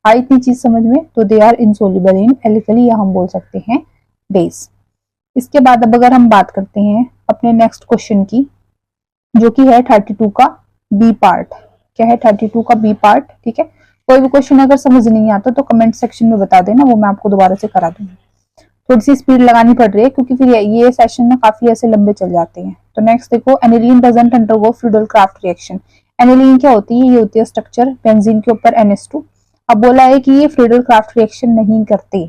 आई इतनी चीज समझ में? तो they are insoluble in alkali, या हम बोल सकते हैं बेस। इसके बाद अब अगर हम बात करते हैं अपने नेक्स्ट क्वेश्चन की, जो कि है 32 का बी पार्ट। क्या है? 32 का बी पार्ट, ठीक है। कोई भी क्वेश्चन अगर समझ नहीं आता तो कमेंट सेक्शन में बता देना, वो मैं आपको दोबारा से करा दूंगी। थोड़ी सी स्पीड लगानी पड़ रही है क्योंकि फिर ये सेशन ना काफी ऐसे लंबे चल जाते हैं। तो नेक्स्ट देखो, aniline doesn't undergo Friedel craft reaction. Aniline क्या होती है? ये होती है स्ट्रक्चर बेंजीन के ऊपर NH2। अब बोला है कि ये फ्रीडल क्राफ्ट रिएक्शन नहीं करते,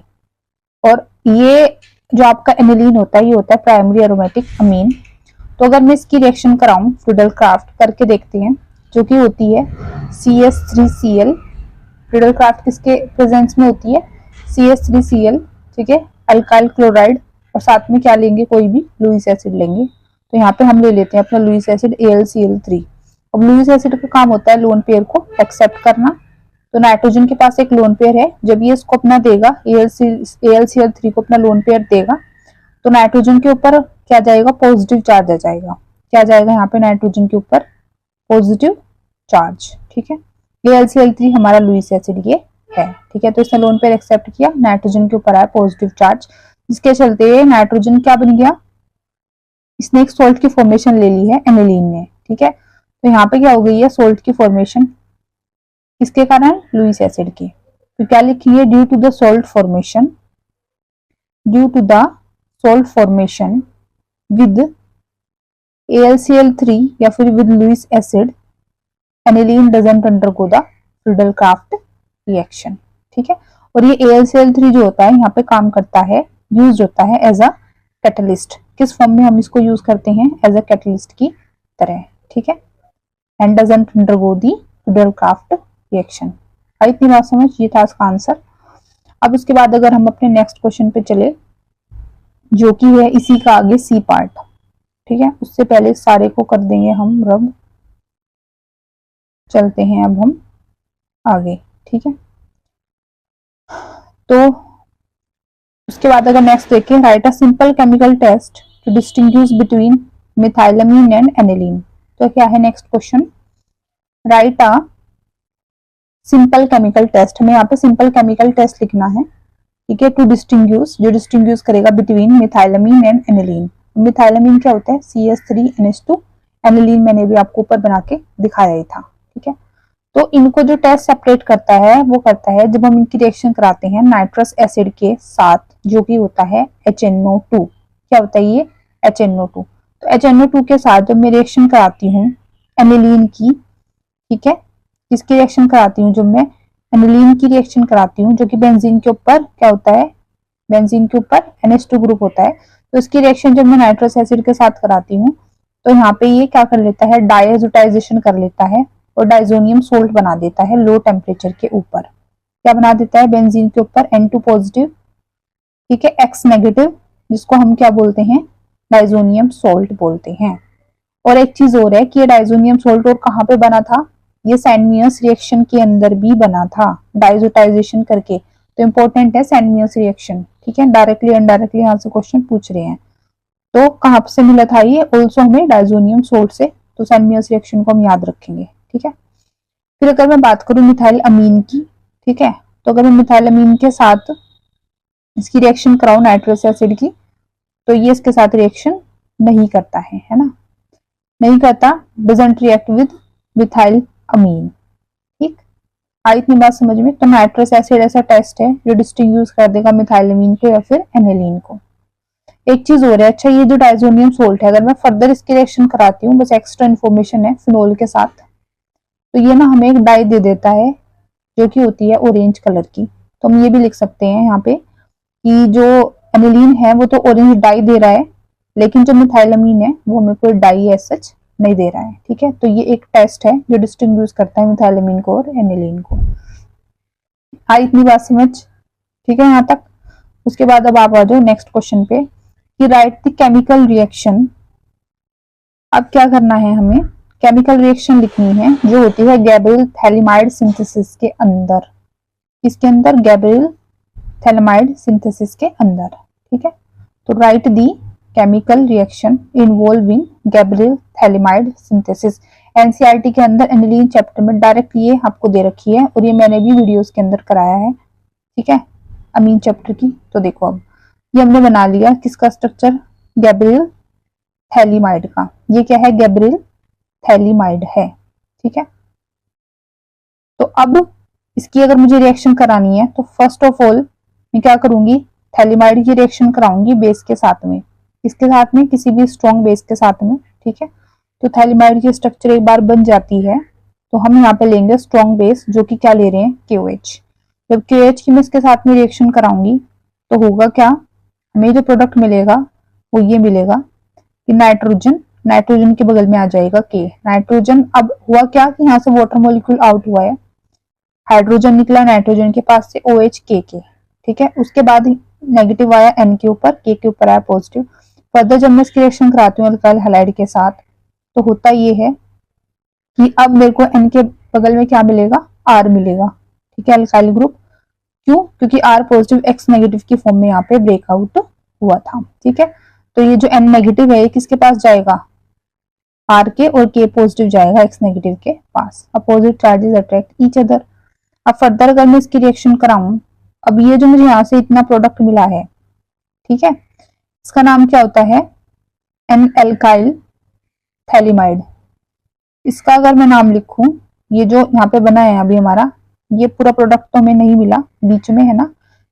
और ये जो आपका एनिलीन होता है ये होता है प्राइमरी एरोमेटिक अमीन। तो अगर मैं इसकी रिएक्शन कराऊं फ्रीडल-क्राफ्ट करके देखते हैं, जो कि होती है CS3Cl। फ्रीडल-क्राफ्ट किसके प्रेजेंस में होती है? CS3Cl, ठीक है, अल्काइल क्लोराइड, और साथ में क्या लेंगे? कोई भी लुईस एसिड लेंगे। तो यहाँ पे हम ले लेते हैं अपना लुईस एसिड AlCl3। अब लुईस एसिड का काम होता है लोन पेयर को एक्सेप्ट करना। तो नाइट्रोजन के पास एक लोन पेयर है, जब ये इसको अपना देगा, AlCl3 को अपना लोन पेयर देगा, तो नाइट्रोजन के ऊपर क्या जाएगा? पॉजिटिव चार्ज आ जाएगा। क्या जाएगा यहाँ पे नाइट्रोजन के ऊपर? पॉजिटिव चार्ज, ठीक है। AlCl3 हमारा लुईस एसिड ये है, ठीक है। तो इसने लोन पेयर एक्सेप्ट किया, नाइट्रोजन के ऊपर आया पॉजिटिव चार्ज, जिसके चलते नाइट्रोजन क्या बन गया? इसने एक सोल्ट की फॉर्मेशन ले ली है एनिलीन ने, ठीक है। तो यहाँ पे क्या हो गई है? सोल्ट की फॉर्मेशन, किसके कारण? लुईस एसिड की। तो क्या लिखिए? Due to the salt formation, due to the salt formation with AlCl3 या फिर with Lewis acid, aniline doesn't undergo the Friedel Craft reaction, ठीक है। और ये AlCl3 जो होता है यहाँ पे काम करता है, यूज होता है एज अ कैटलिस्ट। किस फॉर्म में हम इसको यूज करते हैं? एज अ कैटलिस्ट की तरह, ठीक है। And doesn't undergo the Friedel Craft reaction. आई इतनी बात समझ? ये था इसका आंसर। अब उसके बाद अगर हम अपने नेक्स्ट क्वेश्चन पे चले, जो कि है इसी का आगे सी पार्ट, ठीक है। उससे पहले सारे को कर देंगे हम रब। चलते हैं अब हम आगे, ठीक है। तो उसके बाद अगर नेक्स्ट देखें, write a simple chemical test to distinguish between methylamine and aniline. तो क्या है next question? Write a simple chemical test. हमें यहाँ पे सिंपल केमिकल टेस्ट लिखना है, ठीक है, टू डिस्टिंग्विश, जो डिस्टिंग्विश करेगा बिटवीन मिथाइलमीन एंड एनिलीन। मिथाइलमीन क्या होता है? CS3NH2। एनिलीन मैंने भी आपको ऊपर बना के दिखाया ही था, ठीक है। तो इनको जो टेस्ट सेपरेट करता है वो करता है जब हम इनकी रिएक्शन कराते हैं नाइट्रस एसिड के साथ, जो कि होता है HNO2। क्या होता है ये? HNO2। तो HNO2 के साथ जब मैं रिएक्शन कराती हूँ एनिलीन की, ठीक है, किसकी रिएक्शन कराती हूँ? जब मैं एनिलीन की रिएक्शन कराती हूँ, जो कि बेंजीन के ऊपर क्या होता है? बेंजीन के ऊपर NH2 ग्रुप होता है। तो इसकी रिएक्शन जब मैं नाइट्रस एसिड के साथ कराती हूँ, तो यहाँ पे ये क्या कर लेता है? डायजोटाइजेशन कर लेता है और डाइजोनियम सोल्ट बना देता है लो टेम्परेचर के ऊपर। क्या बना देता है? बेंजीन के ऊपर N2 पॉजिटिव, ठीक है, X नेगेटिव, जिसको हम क्या बोलते हैं? डाइजोनियम सोल्ट बोलते हैं। और एक चीज और है कि ये डाइजोनियम सोल्ट और कहाँ पे बना था? ये सैनमियस रिएक्शन के अंदर भी बना था डाइजोटाइजेशन करके। तो इंपॉर्टेंट है सैनमियस रिएक्शन, ठीक है। डायरेक्टली इनडायरेक्टली यहाँ से क्वेश्चन पूछ रहे हैं। तो कहाँ से मिला था ये? ऑल्सो हमें डाइजोनियम सोल्ट से। तो सैनमियस रिएक्शन को हम याद रखेंगे, ठीक है। फिर अगर मैं बात करूं मिथाइल अमीन की, ठीक है, तो अगर मैं मिथाइल अमीन के साथ इसकी रिएक्शन कराऊं नाइट्रस एसिड की, तो ये इसके साथ रिएक्शन नहीं करता है ना, नहीं करता, डजंट रिएक्ट विद मिथाइल अमीन, ठीक। आई इतनी बात समझ में? तो नाइट्रस एसिड ऐसा टेस्ट है जो डिस्टिंग्विश कर देगा मिथाइल अमीन को या फिर एनिलीन को। एक चीज और है, अच्छा, ये जो डाइजोनियम सोल्ट है, अगर मैं फर्दर इसकी रिएक्शन कराती हूँ, बस एक्स्ट्रा इन्फॉर्मेशन है फिनोल के साथ, तो ये ना हमें एक डाई दे देता है जो कि होती है ऑरेंज कलर की। तो हम ये भी लिख सकते हैं यहाँ पे कि जो एनिलीन है वो तो ऑरेंज डाई दे रहा है, लेकिन जो मिथाइलमीन है वो हमें कोई डाई एज सच नहीं दे रहा है, ठीक है। तो ये एक टेस्ट है जो डिस्टिंग्विश करता है मिथाइलमीन को और एनिलीन को। आई इतनी बात समझ? ठीक है यहाँ तक। उसके बाद अब आप आ जाओ नेक्स्ट क्वेश्चन पे कि राइट द केमिकल रिएक्शन। अब क्या करना है हमें? केमिकल रिएक्शन लिखनी है जो होती है गैब्रियल थैलिमाइड सिंथेसिस के अंदर। किसके अंदर? गैब्रियल थैलिमाइड सिंथेसिस के अंदर, ठीक है। तो right the chemical reaction involving Gabriel phthalimide synthesis. NCERT के अंदर एनिलीन चैप्टर में डायरेक्ट ये आपको दे रखी है और ये मैंने भी वीडियोस के अंदर कराया है, ठीक है, अमीन चैप्टर की। तो देखो अब ये हमने बना लिया किसका स्ट्रक्चर? गैब्रियल थैलिमाइड का। ये क्या है? गैब्रियल थैलिमाइड है, ठीक है। तो अब इसकी अगर मुझे रिएक्शन करानी है तो फर्स्ट ऑफ ऑल मैं क्या करूंगी? थैलिमाइड की रिएक्शन कराऊंगी बेस के साथ में। किसके साथ में? किसी भी स्ट्रॉन्ग बेस के साथ में, ठीक है। तो थैलिमाइड की स्ट्रक्चर एक बार बन जाती है तो हम यहाँ पे लेंगे स्ट्रॉन्ग बेस, जो कि क्या ले रहे हैं? KOH। जब KOH की मैं इसके साथ में रिएक्शन कराऊंगी तो होगा क्या? हमें जो प्रोडक्ट मिलेगा वो ये मिलेगा कि नाइट्रोजन नाइट्रोजन के बगल में आ जाएगा के। नाइट्रोजन, अब हुआ क्या कि यहाँ से वाटर मॉलिक्यूल आउट हुआ है, हाइड्रोजन निकला नाइट्रोजन के पास से OH के, ठीक है। उसके बाद नेगेटिव आया N के ऊपर, के ऊपर आया पॉजिटिव। फर्दर जब मैं इसकी रिएक्शन कराती हूँ अल्काइल हैलाइड के साथ, तो होता ये है कि अब मेरे को N के बगल में क्या मिलेगा, R मिलेगा, ठीक है, अल्काइल ग्रुप। क्यों? क्योंकि R पॉजिटिव X नेगेटिव की फॉर्म में यहाँ पे ब्रेकआउट हुआ था, ठीक है। तो ये जो N नेगेटिव है ये किसके पास जाएगा, R के, और K पॉजिटिव जाएगा X नेगेटिव के पास। Opposite charges attract each other. अब फर्दर अगर मैं इसकी रिएक्शन कराऊं, अब ये जो मुझे यहाँ से इतना प्रोडक्ट मिला है, ठीक है, इसका नाम क्या होता है, एन एल्काइल थैलिमाइड। इसका अगर मैं नाम लिखूं, ये जो यहाँ पे बना है अभी हमारा, ये पूरा प्रोडक्ट तो हमें नहीं मिला, बीच में है ना,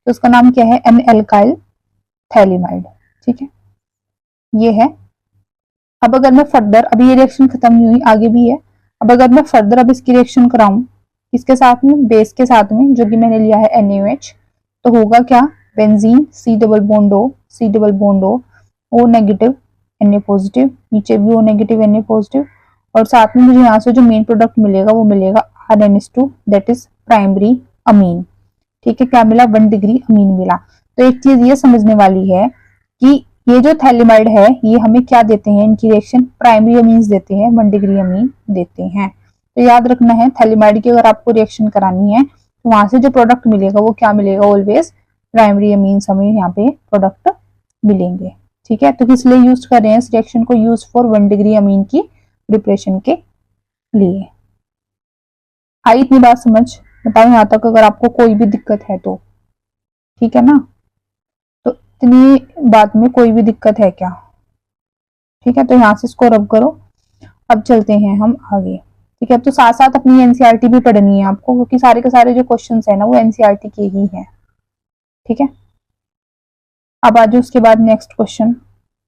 तो इसका नाम क्या है, एन एल्काइल थैलिमाइड, ठीक है, ये है। अब अगर मैं फर्दर, अभी ये रिएक्शन खत्म नहीं हुई, आगे भी है। अब अगर मैं फर्दर अब इसकी रिएक्शन कराऊं इसके साथ में, बेस के साथ में, जो कि मैंने लिया है NaOH, तो होगा क्या, benzene C double bond O, C double bond O negative Na positive, नीचे भी O नेगेटिव Na पॉजिटिव, और साथ में मुझे यहाँ से जो मेन प्रोडक्ट मिलेगा वो मिलेगा RNH2, that is primary amine, ठीक है। क्या मिला, 1 डिग्री अमीन मिला। तो एक चीज ये समझने वाली है कि ये जो थैलिमाइड है ये हमें क्या देते हैं, इनकी रिएक्शन प्राइमरी अमीन्स देते हैं, 1 डिग्री अमीन देते हैं। तो याद रखना है, थैलिमाइड की अगर आपको रिएक्शन करानी है तो वहां से जो प्रोडक्ट मिलेगा वो क्या मिलेगा, ऑलवेज प्राइमरी अमीन्स हमें यहाँ पे प्रोडक्ट मिलेंगे, ठीक है। तो किस लिए यूज कर रहे हैं इस रिएक्शन को, यूज फॉर 1 डिग्री अमीन की प्रिपरेशन के लिए। आई इतनी बात समझ, बताओ यहाँ तक अगर आपको कोई भी दिक्कत है तो, ठीक है ना। तो इतनी बात में कोई भी दिक्कत है क्या, ठीक है। तो यहाँ से इसको रब करो। अब चलते हैं हम आगे, ठीक है। तो साथ साथ अपनी एनसीईआरटी भी पढ़नी है आपको, क्योंकि सारे के सारे जो क्वेश्चंस है ना वो एनसीईआरटी के ही हैं, ठीक है। अब आ जाओ उसके बाद नेक्स्ट क्वेश्चन।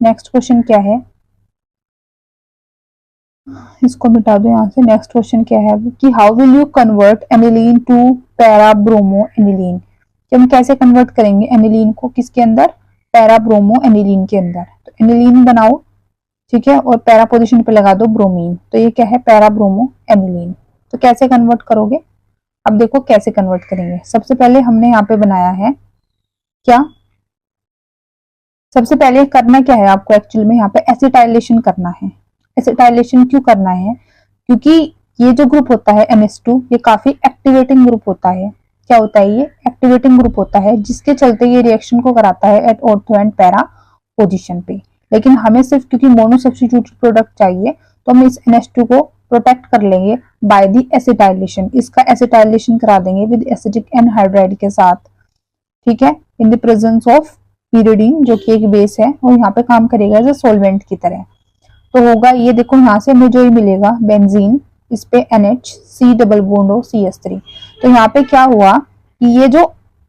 नेक्स्ट क्वेश्चन क्या है, इसको मिटा दो यहाँ से। नेक्स्ट क्वेश्चन क्या है कि how will you convert aniline to para bromo aniline, कि हम कैसे कन्वर्ट करेंगे एनिलीन को किसके अंदर, पैरा ब्रोमो एनिलीन के अंदर। तो एनिलीन बनाओ, ठीक है, और पैरा पोजीशन पे लगा दो ब्रोमीन, तो ये क्या है, पैरा ब्रोमो एनिलीन। तो कैसे कन्वर्ट करोगे, अब देखो कैसे कन्वर्ट करेंगे। सबसे पहले हमने यहाँ पे बनाया है क्या, सबसे पहले करना क्या है आपको, एक्चुअल में यहाँ पे एसिटाइलेशन करना है। एसिटाइलेशन क्यों करना है, क्योंकि ये जो ग्रुप होता है NH2 ये काफी एक्टिवेटिंग ग्रुप होता है। क्या होता है, ये एक्टिवेटिंग ग्रुप होता है, जिसके चलते ये रिएक्शन को कराता है at ortho and para position पे। लेकिन हमें सिर्फ क्योंकि मोनो सब्स्टिट्यूटेड प्रोडक्ट चाहिए, तो हम इस NH2 को प्रोटेक्ट कर लेंगे बाय द एसिटाइलेशन। इसका एसिटाइलेशन करा देंगे विद एसिटिक एनहाइड्राइड के साथ, ठीक है, इन द प्रेजेंस ऑफ pyridine, जो कि एक बेस है और यहाँ पे काम करेगा एज ए सोलवेंट की तरह। तो होगा ये, देखो यहाँ से हमें जो ये मिलेगा बेंजीन, इस पे NH C double bond O CH3। तो यहाँ पे क्या हुआ कि ये जो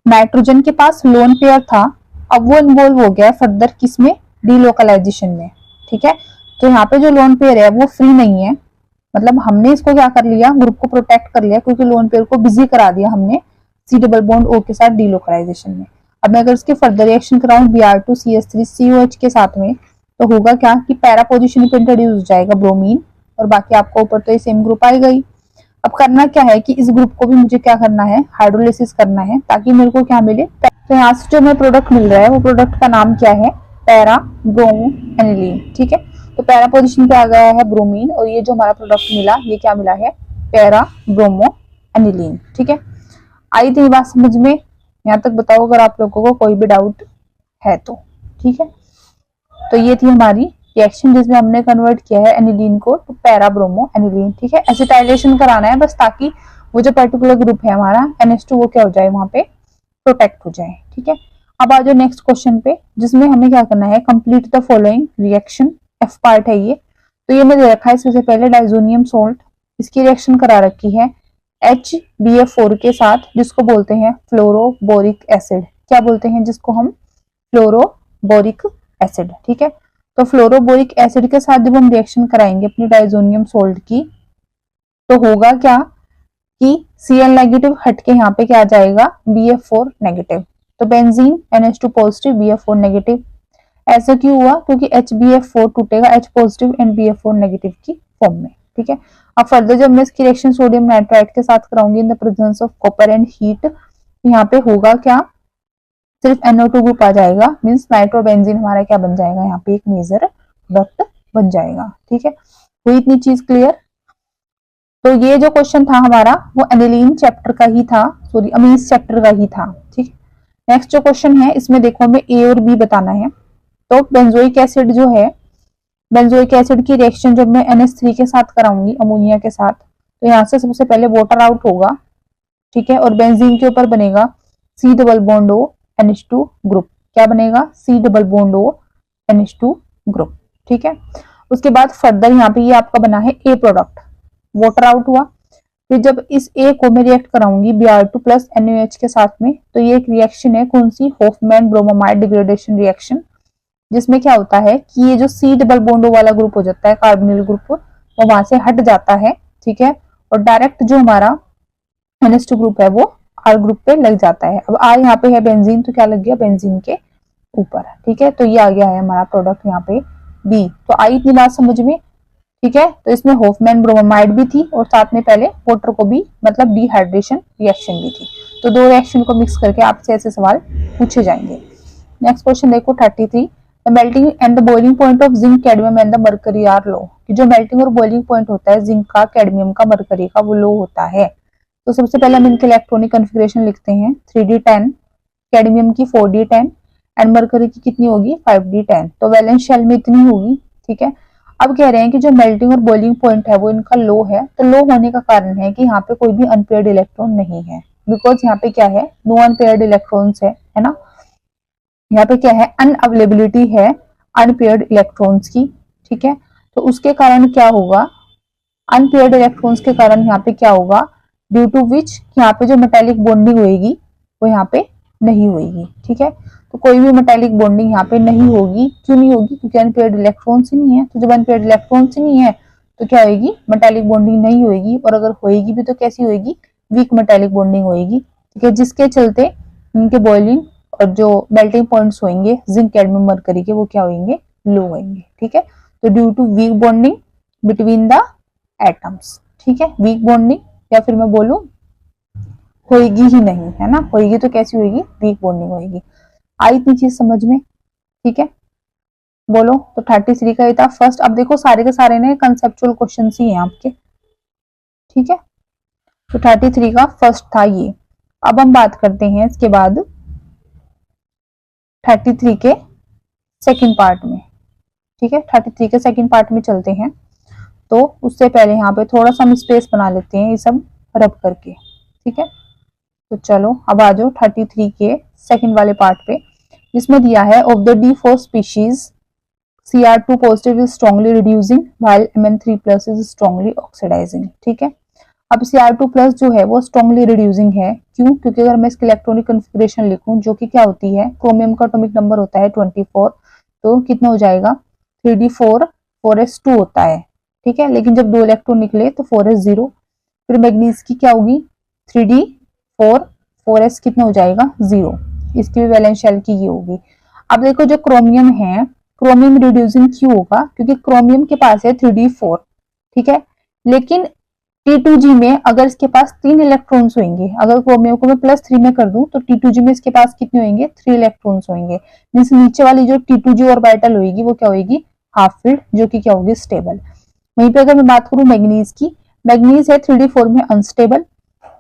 नाइट्रोजन के पास लोन पेयर था, अब वो इन्वॉल्व हो गया फर्दर किसमें, डीलोकलाइजेशन में, ठीक है। तो यहाँ पे जो लोन पेयर है वो फ्री नहीं है, मतलब हमने इसको क्या कर लिया, ग्रुप को प्रोटेक्ट कर लिया, क्योंकि लोन पेयर को बिजी करा दिया हमने C डबल बॉन्ड O के साथ डीलोकलाइजेशन में। अब मैं अगर इसके further reaction कराऊं Br2 CH3 COH के साथ में, तो होगा क्या कि पैरा पोजीशन पे इंट्रोड्यूस हो जाएगा ब्रोमीन, और बाकी आपको ऊपर तो ये सेम ग्रुप आएगा ही। अब करना क्या है कि इस ग्रुप को भी मुझे क्या करना है, हाइड्रोलिसिस करना है, ताकि मेरे को क्या मिले। तो यहाँ से जो हमें प्रोडक्ट मिल रहा है वो प्रोडक्ट का नाम क्या है, पैरा ब्रोमो एनिलीन, ठीक है। तो पैरा पोजीशन पे आ गया है ब्रोमीन, और ये जो हमारा प्रोडक्ट मिला ये क्या मिला है, पैरा ब्रोमो एनिलीन, ठीक है। आई थी बात समझ में, यहाँ तक बताओ अगर आप लोगों को कोई भी डाउट है तो, ठीक है। तो ये थी हमारी रिएक्शन जिसमें हमने कन्वर्ट किया है एनिलीन को तो पैरा ब्रोमो एनिलीन, ठीक है। एसिटाइलेशन कराना है बस, ताकि वो जो पर्टिकुलर ग्रुप है हमारा NH2 वो क्या हो जाए, वहां पे प्रोटेक्ट हो जाए, ठीक है। अब आ जाओ नेक्स्ट क्वेश्चन पे, जिसमें हमें क्या करना है, complete the following reaction, F part है ये। तो ये मैंने रखा है सबसे पहले डाइजोनियम सोल्ट, इसकी रिएक्शन करा रखी है HBF4 के साथ, जिसको बोलते हैं फ्लोरोबोरिक एसिड। क्या बोलते हैं जिसको हम, फ्लोरोबोरिक एसिड, ठीक है। तो फ्लोरोबोरिक एसिड के साथ जब हम रिएक्शन कराएंगे अपनी डाइजोनियम सोल्ट की, तो होगा क्या कि Cl नेगेटिव हट के यहाँ पे क्या आ जाएगा, BF4 नेगेटिव। तो benzene NH2 positive BF4 negative, ऐसा क्यों हुआ? क्योंकि HbF4 टूटेगा H positive and BF4 negative की फॉर्म में। ठीक है, अब फर्दर जब मैं इसकी रिएक्शन सोडियम नाइट्राइट के साथ कराऊंगी in the presence of copper and heat, यहाँ पे होगा क्या? सिर्फ NO2 ग्रुप आ जाएगा, मींस नाइट्रोबेंजीन हमारा क्या बन जाएगा? यहाँ पे एक मेजर प्रोडक्ट बन जाएगा। ठीक है, हुई इतनी चीज क्लियर? तो ये जो क्वेश्चन था हमारा वो एनिलीन चैप्टर का ही था, सॉरी अमीन्स चैप्टर का ही था। ठीक, नेक्स्ट जो क्वेश्चन है इसमें देखो हमें A और B बताना है। तो बेंजोइक एसिड जो है, बेंजोइक एसिड की रिएक्शन जब मैं NH3 के साथ कराऊंगी अमोनिया के साथ, तो यहाँ से सबसे पहले वाटर आउट होगा। ठीक है, और बेंजीन के ऊपर बनेगा C double bond O NH2 group. क्या बनेगा? C double bond O NH2 group. ठीक है, उसके बाद फर्दर यहाँ पे ये आपका बना है A प्रोडक्ट, वाटर आउट हुआ। फिर जब इस A को मैं रिएक्ट कराऊंगी Br2 प्लस NaOH के साथ में, तो ये एक रिएक्शन है कौन सी? होफमैन ब्रोमोमाइड डिग्रेडेशन रिएक्शन, जिसमें क्या होता है कि ये जो C डबल बॉन्ड O वाला ग्रुप हो जाता है कार्बोनिल ग्रुप, वो वहां से हट जाता है। ठीक है, और डायरेक्ट जो हमारा NH2 ग्रुप है वो R ग्रुप पे लग जाता है। अब R यहाँ पे है बेंजीन, तो क्या लग गया? बेंजीन के ऊपर। ठीक है, तो ये आ गया है हमारा प्रोडक्ट यहाँ पे B। तो आई इतनी बात समझ में? ठीक है, तो इसमें होफमैन ब्रोमाइड भी थी और साथ में पहले वाटर को भी, मतलब डिहाइड्रेशन रिएक्शन भी थी। तो दो रिएक्शन को मिक्स करके आपसे ऐसे सवाल पूछे जाएंगे। नेक्स्ट क्वेश्चन देखो 33, the melting and the boiling point of zinc, cadmium and the mercury are low. कि जो मेल्टिंग और बॉइलिंग पॉइंट होता है जिंक का, कैडमियम का, मरकरी का, वो लो होता है। तो सबसे पहले हम इनके इलेक्ट्रॉनिक कन्फिगरेशन लिखते हैं 3d10, कैडमियम की 4d10 एंड मरकरी की कितनी होगी? 5d10। तो वैलेंस शेल में इतनी होगी। ठीक है, अब कह रहे हैं कि जो मेल्टिंग और बॉइलिंग पॉइंट है वो इनका लो है। तो लो होने का कारण है कि यहाँ पे कोई भी अनपेयर्ड इलेक्ट्रॉन नहीं है, बिकॉज यहाँ पे क्या है? नो अनपेयर्ड इलेक्ट्रॉन्स है ना। यहाँ पे क्या है? अनअवेलेबिलिटी है अनपेयर्ड इलेक्ट्रॉन्स की। ठीक है, तो उसके कारण क्या होगा? अनपेयर्ड इलेक्ट्रॉन्स के कारण यहाँ पे क्या होगा? ड्यू टू विच यहाँ पे जो मेटेलिक बॉन्डिंग होगी वो यहाँ पे नहीं होगी। ठीक है, तो कोई भी मेटेलिक बॉन्डिंग यहाँ पे नहीं होगी। क्यों नहीं होगी? क्योंकि अनपेयर्ड इलेक्ट्रॉन्स ही नहीं है। तो जब अनपेयर्ड इलेक्ट्रॉन्स ही नहीं है तो क्या होगी? मेटेलिक बॉन्डिंग नहीं होगी, और अगर होगी भी तो कैसी होगी? वीक मेटेलिक बॉन्डिंग होगी। ठीक है, जिसके चलते इनके बॉइलिंग और जो मेल्टिंग पॉइंट्स होंगे जिंक, कैडमियम, मरकरी के, वो क्या होंगे? लो होंगे। ठीक है, तो due to weak bonding between the atoms. ठीक है, वीक बॉन्डिंग, या फिर मैं बोलूं होगी ही नहीं, है ना। होगी तो कैसी होगी? वीक बॉन्डिंग होगी। आई इतनी चीज समझ में? ठीक है, बोलो। तो 33 का ये था फर्स्ट। अब देखो सारे के सारे ने कंसेप्चुअल क्वेश्चन ही हैं आपके। ठीक है, तो 33 का फर्स्ट था ये। अब हम बात करते हैं इसके बाद 33 के सेकंड पार्ट में। ठीक है, 33 के सेकंड पार्ट में चलते हैं। तो उससे पहले यहाँ पे थोड़ा सा हम स्पेस बना लेते हैं ये सब रब करके। ठीक है, तो चलो अब आ जाओ 33 के सेकंड वाले पार्ट पे, जिसमें दिया है of the D4 species Cr2 positive is strongly reducing while Mn3 plus is strongly oxidising. ठीक है, अब Cr2 प्लस जो है वो स्ट्रांगली रिड्यूसिंग है। क्यों? क्योंकि अगर मैं इसकी इलेक्ट्रॉनिक कन्फिगरेशन लिखूं, जो कि क्या होती है? क्रोमियम का एटॉमिक नंबर होता है 24, तो कितना हो जाएगा? 3d4 4s2 होता है। ठीक है, लेकिन जब दो इलेक्ट्रॉन निकले तो 4s0। फिर मैग्नीज की क्या होगी? 3d4 4s कितना हो जाएगा? 0। इसकी भी वैलेंस शेल की ये होगी। अब देखो जो क्रोमियम है, क्रोमियम रिड्यूसिंग क्यों होगा? क्योंकि क्रोमियम के पास है 3d4। ठीक है, लेकिन T2G में अगर इसके पास 3 इलेक्ट्रॉन्स होंगे, अगर क्रोमियम को मैं +3 में कर दूं तो T2G में इसके पास कितने होंगे? 3 इलेक्ट्रॉन्स होंगे। मींस नीचे वाली जो T2G ऑर्बिटल होगी वो क्या होगी? हाफ फिल्ड, जो कि क्या होगी? स्टेबल। वहीं पे अगर मैं बात करूं मैग्नीज की, मैग्नीज है 3d4 में अनस्टेबल।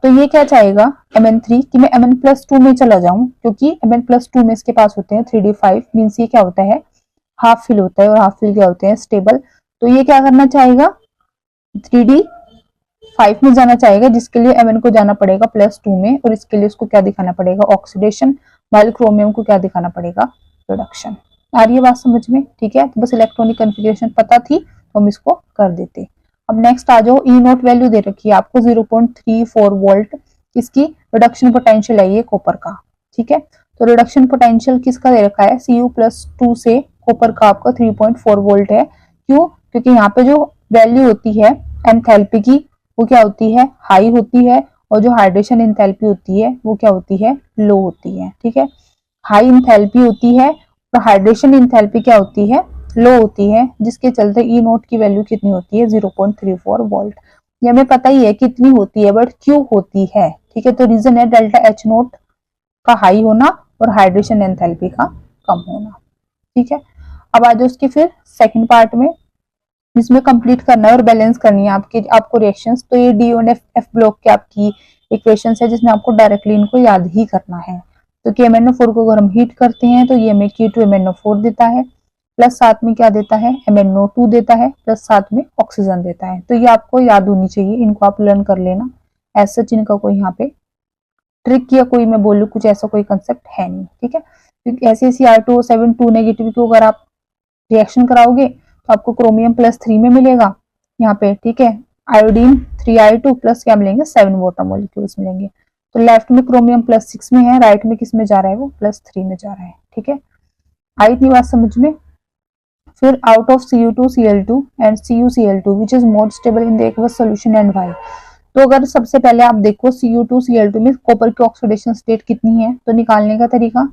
तो ये क्या चाहेगा? Mn3 कि मैं Mn+2 में चला जाऊं, क्योंकि Mn+2 में इसके पास होते हैं 3d5। मींस ये क्या होता है? हाफ फिल होता है, और हाफ फिल क्या होते हैं? स्टेबल। तो ये क्या करना चाहेगा? 3d5 में जाना चाहेगा, जिसके लिए Mn को जाना पड़ेगा +2 में, और इसके लिए उसको क्या दिखाना पड़ेगा? ऑक्सीडेशन। वाइल क्रोमियम को क्या दिखाना पड़ेगा? प्रोडक्शन। आ रही है बात समझ में? ठीक है, तो बस इलेक्ट्रॉनिक कन्फिगरेशन पता थी तो हम इसको कर देते। अब नेक्स्ट आ जाओ, ई नोट वैल्यू दे रखी है आपको 0.34 वोल्ट। इसकी रिडक्शन पोटेंशियल है ये कॉपर का। ठीक है, तो रिडक्शन पोटेंशियल किसका दे रखा है? Cu+2 से कॉपर का आपका 3.4 वोल्ट है। क्यों? क्योंकि यहाँ पे जो वैल्यू होती है एंथैल्पी की, वो क्या होती है? हाई होती है, और जो हाइड्रेशन एंथैल्पी होती है वो क्या होती है? लो होती है। ठीक है, हाई एंथैल्पी होती है तो हाइड्रेशन इंथैल्पी क्या होती है, लो होती है, जिसके चलते ई नोट की वैल्यू कितनी होती है 0.34 वोल्ट। ये हमें पता ही है कितनी होती है, बट क्यों होती है, ठीक है। तो रीजन है डेल्टा एच नोट का हाई होना और हाइड्रेशन एंथैल्पी का कम होना, ठीक है। अब आ जाओ उसके फिर सेकंड पार्ट में, जिसमें कंप्लीट करना है और बैलेंस करनी है आपको रिएक्शंस। तो ये डी और एफ ब्लॉक की आपकी इक्वेशंस है, जिसमें आपको डायरेक्टली इनको याद ही करना है। तो कि MnO4 को अगर हम हीट करते हैं तो ये हमें Q2MnO4 देता है, प्लस साथ में क्या देता है, MnO2 देता है, प्लस साथ में ऑक्सीजन देता है। तो ये आपको याद होनी चाहिए, इनको आप लर्न कर लेना। एज सच इनका कोई यहाँ पे ट्रिक या कोई मैं बोलूँ कुछ ऐसा कोई कंसेप्ट है नहीं, ठीक है। क्योंकि ऐसे Cr2O7 2 नेगेटिव को अगर आप रिएक्शन कराओगे तो आपको क्रोमियम +3 में मिलेगा यहाँ पे, ठीक है। आयोडीन 3I2 प्लस क्या मिलेंगे 7 वाटर मॉलिक्यूल्स मिलेंगे। तो लेफ्ट में क्रोमियम +6 में है, राइट में किस में जा रहा है, वो +3 में जा रहा है, ठीक है। आई इतनी बात समझ में। फिर out of Cu2Cl2 and CuCl2 which is more stable in the aqueous solution and why. तो अगर सबसे पहले आप देखो Cu2Cl2 में कॉपर की ऑक्सीडेशन स्टेट कितनी है, तो निकालने का तरीका,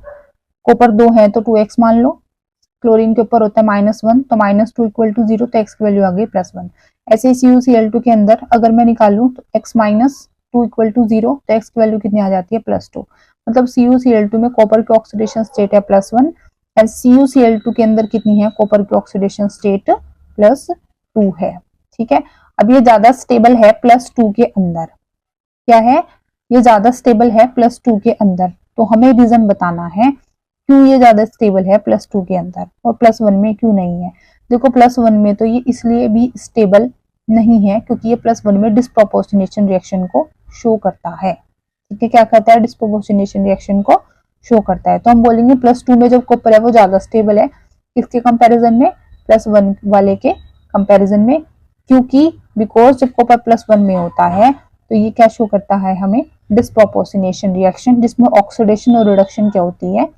कॉपर 2 है तो 2x मान लो, क्लोरीन के ऊपर होता है -1 तो -2 = 0, तो x की वैल्यू आ गई +1। ऐसे ही CuCl2 के अंदर अगर मैं निकालूं तो x -2 = 0, तो x की वैल्यू कितनी आ जाती है +2। मतलब CuCl2 में कॉपर की ऑक्सीडेशन स्टेट है +1 एंड CuCl2 के अंदर कितनी है कॉपर की ऑक्सीडेशन स्टेट +2 है, ठीक है। अब ये ज्यादा स्टेबल है +2 के अंदर, क्या है, ये ज्यादा स्टेबल है +2 के अंदर। तो हमें रीजन बताना है क्यों ये ज्यादा स्टेबल है +2 के अंदर और +1 में क्यों नहीं है। देखो +1 में तो ये इसलिए भी स्टेबल नहीं है क्योंकि ये +1 में डिस्प्रोपोर्शनेशन रिएक्शन को शो करता है, ठीक है। क्या करता है, डिस्प्रोपोर्शनेशन रिएक्शन को शो करता है। तो हम बोलेंगे +2 में जब कॉपर है वो ज्यादा स्टेबल है, किसके कंपैरिजन में, +1 वाले के कंपैरिजन में। क्योंकि बिकॉज जब कॉपर +1 में होता है तो ये क्या शो करता है हमें, डिस्प्रोपोर्शनेशन रिएक्शन, जिसमें ऑक्सीडेशन और रिडक्शन क्या होती है,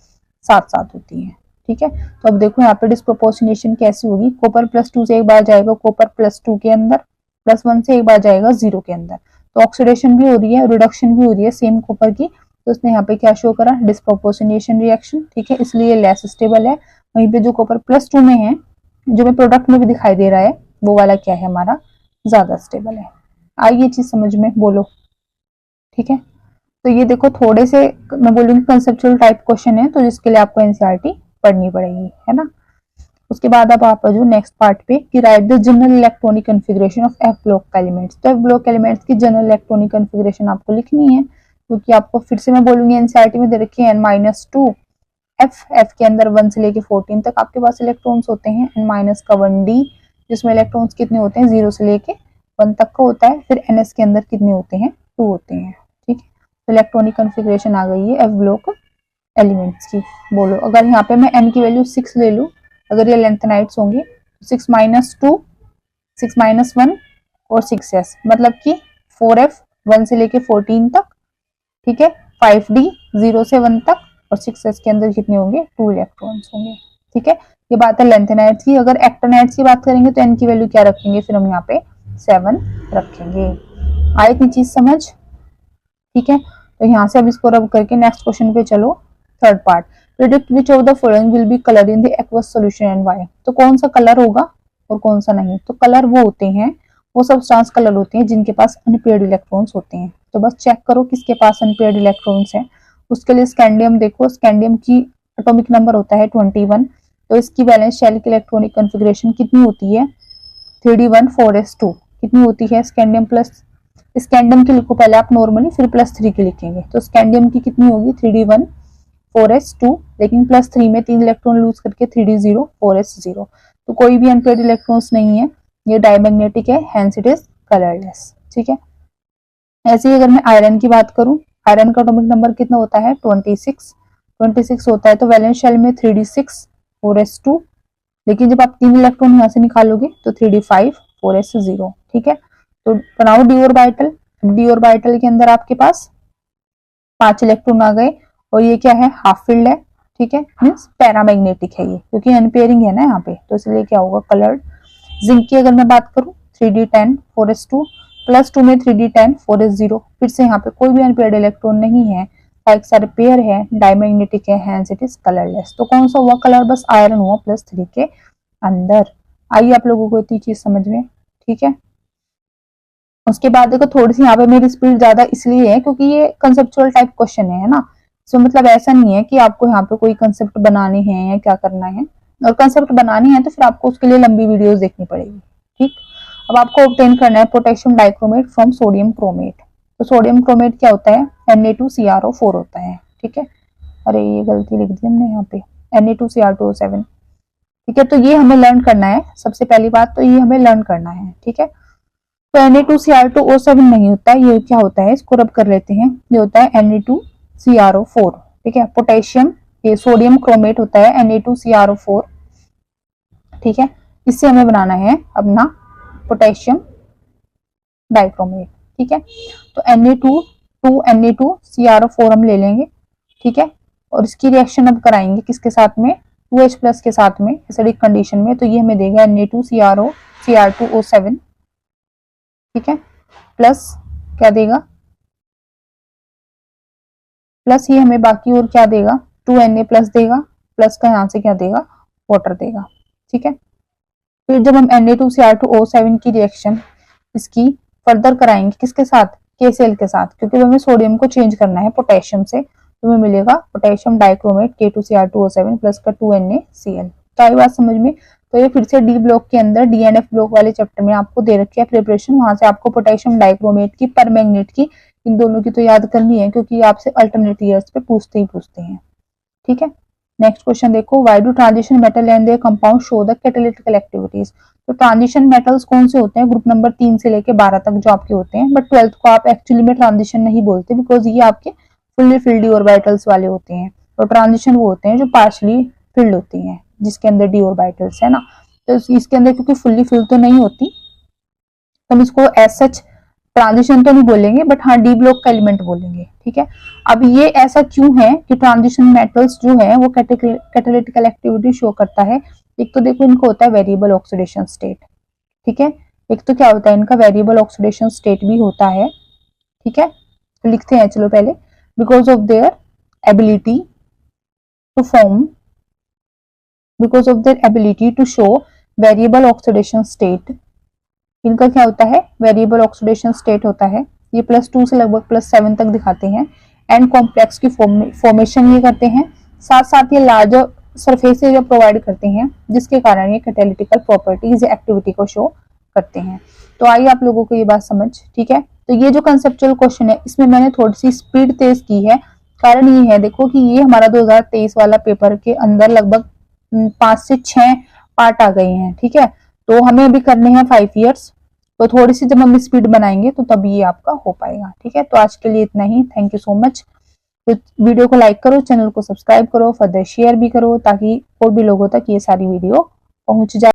साथ साथ होती है, ठीक है। तो अब देखो यहाँ पे डिस्प्रोपोर्शनेशन कैसी होगी, कॉपर +2 से एक बार जाएगा कॉपर +2 के अंदर, +1 से एक बार जाएगा 0 के अंदर, तो ऑक्सीडेशन भी हो रही है, रिडक्शन भी हो रही है सेम कॉपर की। तो उसने यहाँ पे क्या शो करा, डिस्प्रोपोर्शनेशन रिएक्शन, ठीक है, इसलिए लेस स्टेबल है। वहीं पे जो कॉपर +2 में है, जो मैं प्रोडक्ट में भी दिखाई दे रहा है, वो वाला क्या है हमारा, ज्यादा स्टेबल है। आई ये चीज समझ में, बोलो, ठीक है। तो ये देखो थोड़े से मैं बोलूंगी कंसेप्चुअल टाइप क्वेश्चन है, तो जिसके लिए आपको एनसीईआरटी पढ़नी पड़ेगी, है ना। उसके बाद अब आप जो नेक्स्ट पार्ट पे कि right the general electronic configuration of F block elements. तो एफ ब्लॉक एलिमेंट्स की जनरल इलेक्ट्रॉनिक कॉन्फ़िगरेशन आपको लिखनी है, क्योंकि आपको फिर से मैं बोलूंगी एनसीईआरटी में दे रखी है n-2 एफ के अंदर 1 से लेके 14 तक आपके पास इलेक्ट्रॉन्स होते हैं, n-1d जिसमें इलेक्ट्रॉन्स कितने होते हैं 0 से लेके 1 तक का होता है। फिर ns के अंदर कितने होते हैं, 2 होते हैं, ठीक है। तो इलेक्ट्रॉनिक कॉन्फ़िगरेशन आ गई है एफ ब्लॉक एलिमेंट्स की। बोलो अगर यहाँ पे मैं n की वैल्यू 6 ले लूँ, अगर ये लेंथेनाइड्स होंगे तो 6 - 2 6 - 1 और 6s, मतलब कि 4f 1 से लेके 14 तक, ठीक है, 5d 0 से 1 तक, और 6s के अंदर कितने होंगे 2 इलेक्ट्रॉन्स होंगे, ठीक है। ये बात है लेंथेनाइड्स की। अगर एक्टिनाइड्स की बात करेंगे तो n की वैल्यू क्या रखेंगे, फिर हम यहाँ पे 7 रखेंगे। आई इतनी चीज समझ, ठीक है। तो यहाँ से अब इसको रब करके नेक्स्ट क्वेश्चन पे चलो। Third part, predict which of the following will be colour in the aqueous solution and why. तो कौन सा कलर होगा और कौन सा नहीं। तो कलर वो होते हैं, वो सब्सटेंस कलर होते हैं जिनके पास अनपेयर्ड इलेक्ट्रॉन्स होते हैं। तो बस चेक करो किसके पास अनपेयर्ड इलेक्ट्रॉन्स है। उसके लिए स्कैंडियम देखो, स्कैंडियम की एटॉमिक नंबर होता है 21, तो इसकी वैलेंस शेल की इलेक्ट्रॉनिक कॉन्फ़िगरेशन कितनी होती है 3d1 4s2 कितनी होती है। स्कैंडियम प्लस स्कैंडियम की लिखो पहले आप नॉर्मली, फिर +3 की लिखेंगे। तो स्कैंडियम की कितनी होगी 3d1 4s2, लेकिन +3 में 3 इलेक्ट्रॉन लूज करके 3d0 4s0। तो कोई भी अनपेयर्ड इलेक्ट्रॉन्स नहीं है, ये डायमैग्नेटिक है, हेंस इट इज कलरलेस, ठीक है। ऐसे ही अगर मैं आयरन की बात करूं, आयरन का एटॉमिक नंबर कितना होता है 26 होता है। तो वैलेंस शेल में 3d6 4s2, लेकिन जब आप 3 इलेक्ट्रॉन यहाँ से निकालोगे तो 3d5 4s0, ठीक है। तो बनाओ डी ऑर्बिटल। डी ऑर्बिटल के अंदर आपके पास 5 इलेक्ट्रॉन आ गए, और ये क्या है हाफ फील्ड है, ठीक है, मींस पैरामैग्नेटिक है ये, क्योंकि अनपेयरिंग है ना यहाँ पे, तो इसलिए क्या होगा कलर्ड। जिंक की अगर मैं बात करूं 3d10 4s2, +2 में 3d10 4s0, फिर से यहाँ पे कोई भी अनपेयर्ड इलेक्ट्रॉन नहीं है, एक सारे पेयर है, डायमैग्नेटिक है, हैंस इट इज कलरलेस। तो कौन सा हुआ कलर, बस आयरन हुआ +3 के अंदर। आइए आप लोगों को इतनी चीज समझ में, ठीक है। उसके बाद देखो थोड़ी सी यहाँ पे मेरी स्पीड ज्यादा इसलिए है क्योंकि ये कंसेप्चुअल टाइप क्वेश्चन है ना। तो मतलब ऐसा नहीं है कि आपको यहाँ पे कोई कंसेप्ट बनाने हैं या क्या करना है, और कंसेप्ट बनानी है तो फिर आपको उसके लिए लंबी वीडियोस देखनी पड़ेगी, ठीक। अब आपको ऑब्टेन करना है potassium dichromate from sodium chromate. तो सोडियम क्रोमेट क्या होता है, Na2CrO4 होता है, ठीक है। अरे ये गलती लिख दी हमने यहाँ पे, Na2Cr2O7, ठीक है। तो ये हमें लर्न करना है, सबसे पहली बात तो ये हमें लर्न करना है, ठीक है। तो Na2Cr2O7 नहीं होता है, ये क्या होता है, इसको रब कर लेते हैं, ये होता है Na2CrO4, ठीक है। पोटेशियम, ये सोडियम क्रोमेट होता है Na2CrO4, ठीक है। इससे हमें बनाना है अपना पोटेशियम डाइक्रोमेट, ठीक है। तो Na2CrO4 हम ले लेंगे, ठीक है। और इसकी रिएक्शन अब कराएंगे किसके साथ में, 2H+ के साथ में एसिडिक कंडीशन में। तो ये हमें देगा Na2Cr2O7, ठीक है, प्लस क्या देगा, प्लस ये हमें बाकी और क्या देगा, 2Na+ देगा, प्लस का यहाँ से क्या देगा, वाटर देगा, ठीक है। फिर जब हम Na2Cr2O7 की रिएक्शन इसकी फर्दर कराएंगे किसके साथ, KCl के साथ, क्योंकि हमें सोडियम को चेंज करना है पोटेशियम से। तो हमें मिलेगा पोटेशियम डाइक्रोमेट K2Cr2O7 प्लस का 2NaCl। तो आई बात समझ में। तो ये फिर से डी ब्लॉक के अंदर DNF ब्लॉक वाले चैप्टर में आपको दे रखी है प्रिपरेशन, वहां से आपको पोटेशियम डाइक्रोमेट की, परमैंगनेट की, इन दोनों की तो याद करनी है क्योंकि आपसे अल्टरनेट ईयर्स पे पूछते ही पूछते हैं, ठीक है। नेक्स्ट क्वेश्चन देखो, why do transition metal and their compound show the catalytical activities. तो ट्रांजिशन मेटल्स कौन से होते हैं, ग्रुप नंबर 3 से लेके 12 तक जो आपके होते हैं, बट 12th को आप एक्चुअली में ट्रांजिशन नहीं बोलते बिकॉज ये आपके फुल्ली फिल्ड डी ऑर्बिटल्स वाले होते हैं। और ट्रांजिशन वो होते हैं जो पार्शली फिल्ड होती हैं, जिसके अंदर डी ऑर्बिटल्स है ना। तो इसके अंदर क्योंकि फुल्ली फिल्ड तो नहीं होती, तो हम इसको एज सच ट्रांजिशन तो नहीं बोलेंगे, बट हाँ डी ब्लॉक का एलिमेंट बोलेंगे, ठीक है। अब ये ऐसा क्यों है कि ट्रांजिशन मेटल्स जो है वो कैटालिटिकल एक्टिविटी शो करता है। एक तो देखो इनको होता है वेरिएबल ऑक्सीडेशन स्टेट, ठीक है। एक तो क्या होता है इनका वेरिएबल ऑक्सीडेशन स्टेट भी होता है, ठीक है। तो लिखते हैं चलो पहले, because of their ability to form, because of their ability to show variable oxidation state, इनका क्या होता है, वेरिएबल ऑक्सीडेशन स्टेट होता है। ये +2 से लगभग +7 तक दिखाते हैं। एंड कॉम्प्लेक्स की फॉर्मेशन ये करते हैं, साथ साथ ये लार्जर सरफेस एरिया प्रोवाइड करते हैं, जिसके कारण ये कैटालिटिकल प्रॉपर्टीज एक्टिविटी को शो करते हैं। तो आइए आप लोगों को ये बात समझ, ठीक है। तो ये जो कंसेप्चुअल क्वेश्चन है इसमें मैंने थोड़ी सी स्पीड तेज की है, कारण ये है देखो कि ये हमारा 2023 वाला पेपर के अंदर लगभग 5 से 6 पार्ट आ गए हैं, ठीक है। तो हमें अभी करने हैं 5 ईयर्स, तो थोड़ी सी जब हम स्पीड बनाएंगे तो तभी ये आपका हो पाएगा, ठीक है। तो आज के लिए इतना ही, थैंक यू सो मच। तो वीडियो को लाइक करो, चैनल को सब्सक्राइब करो, फर्दर शेयर भी करो ताकि और भी लोगों तक ये सारी वीडियो पहुंच जाए।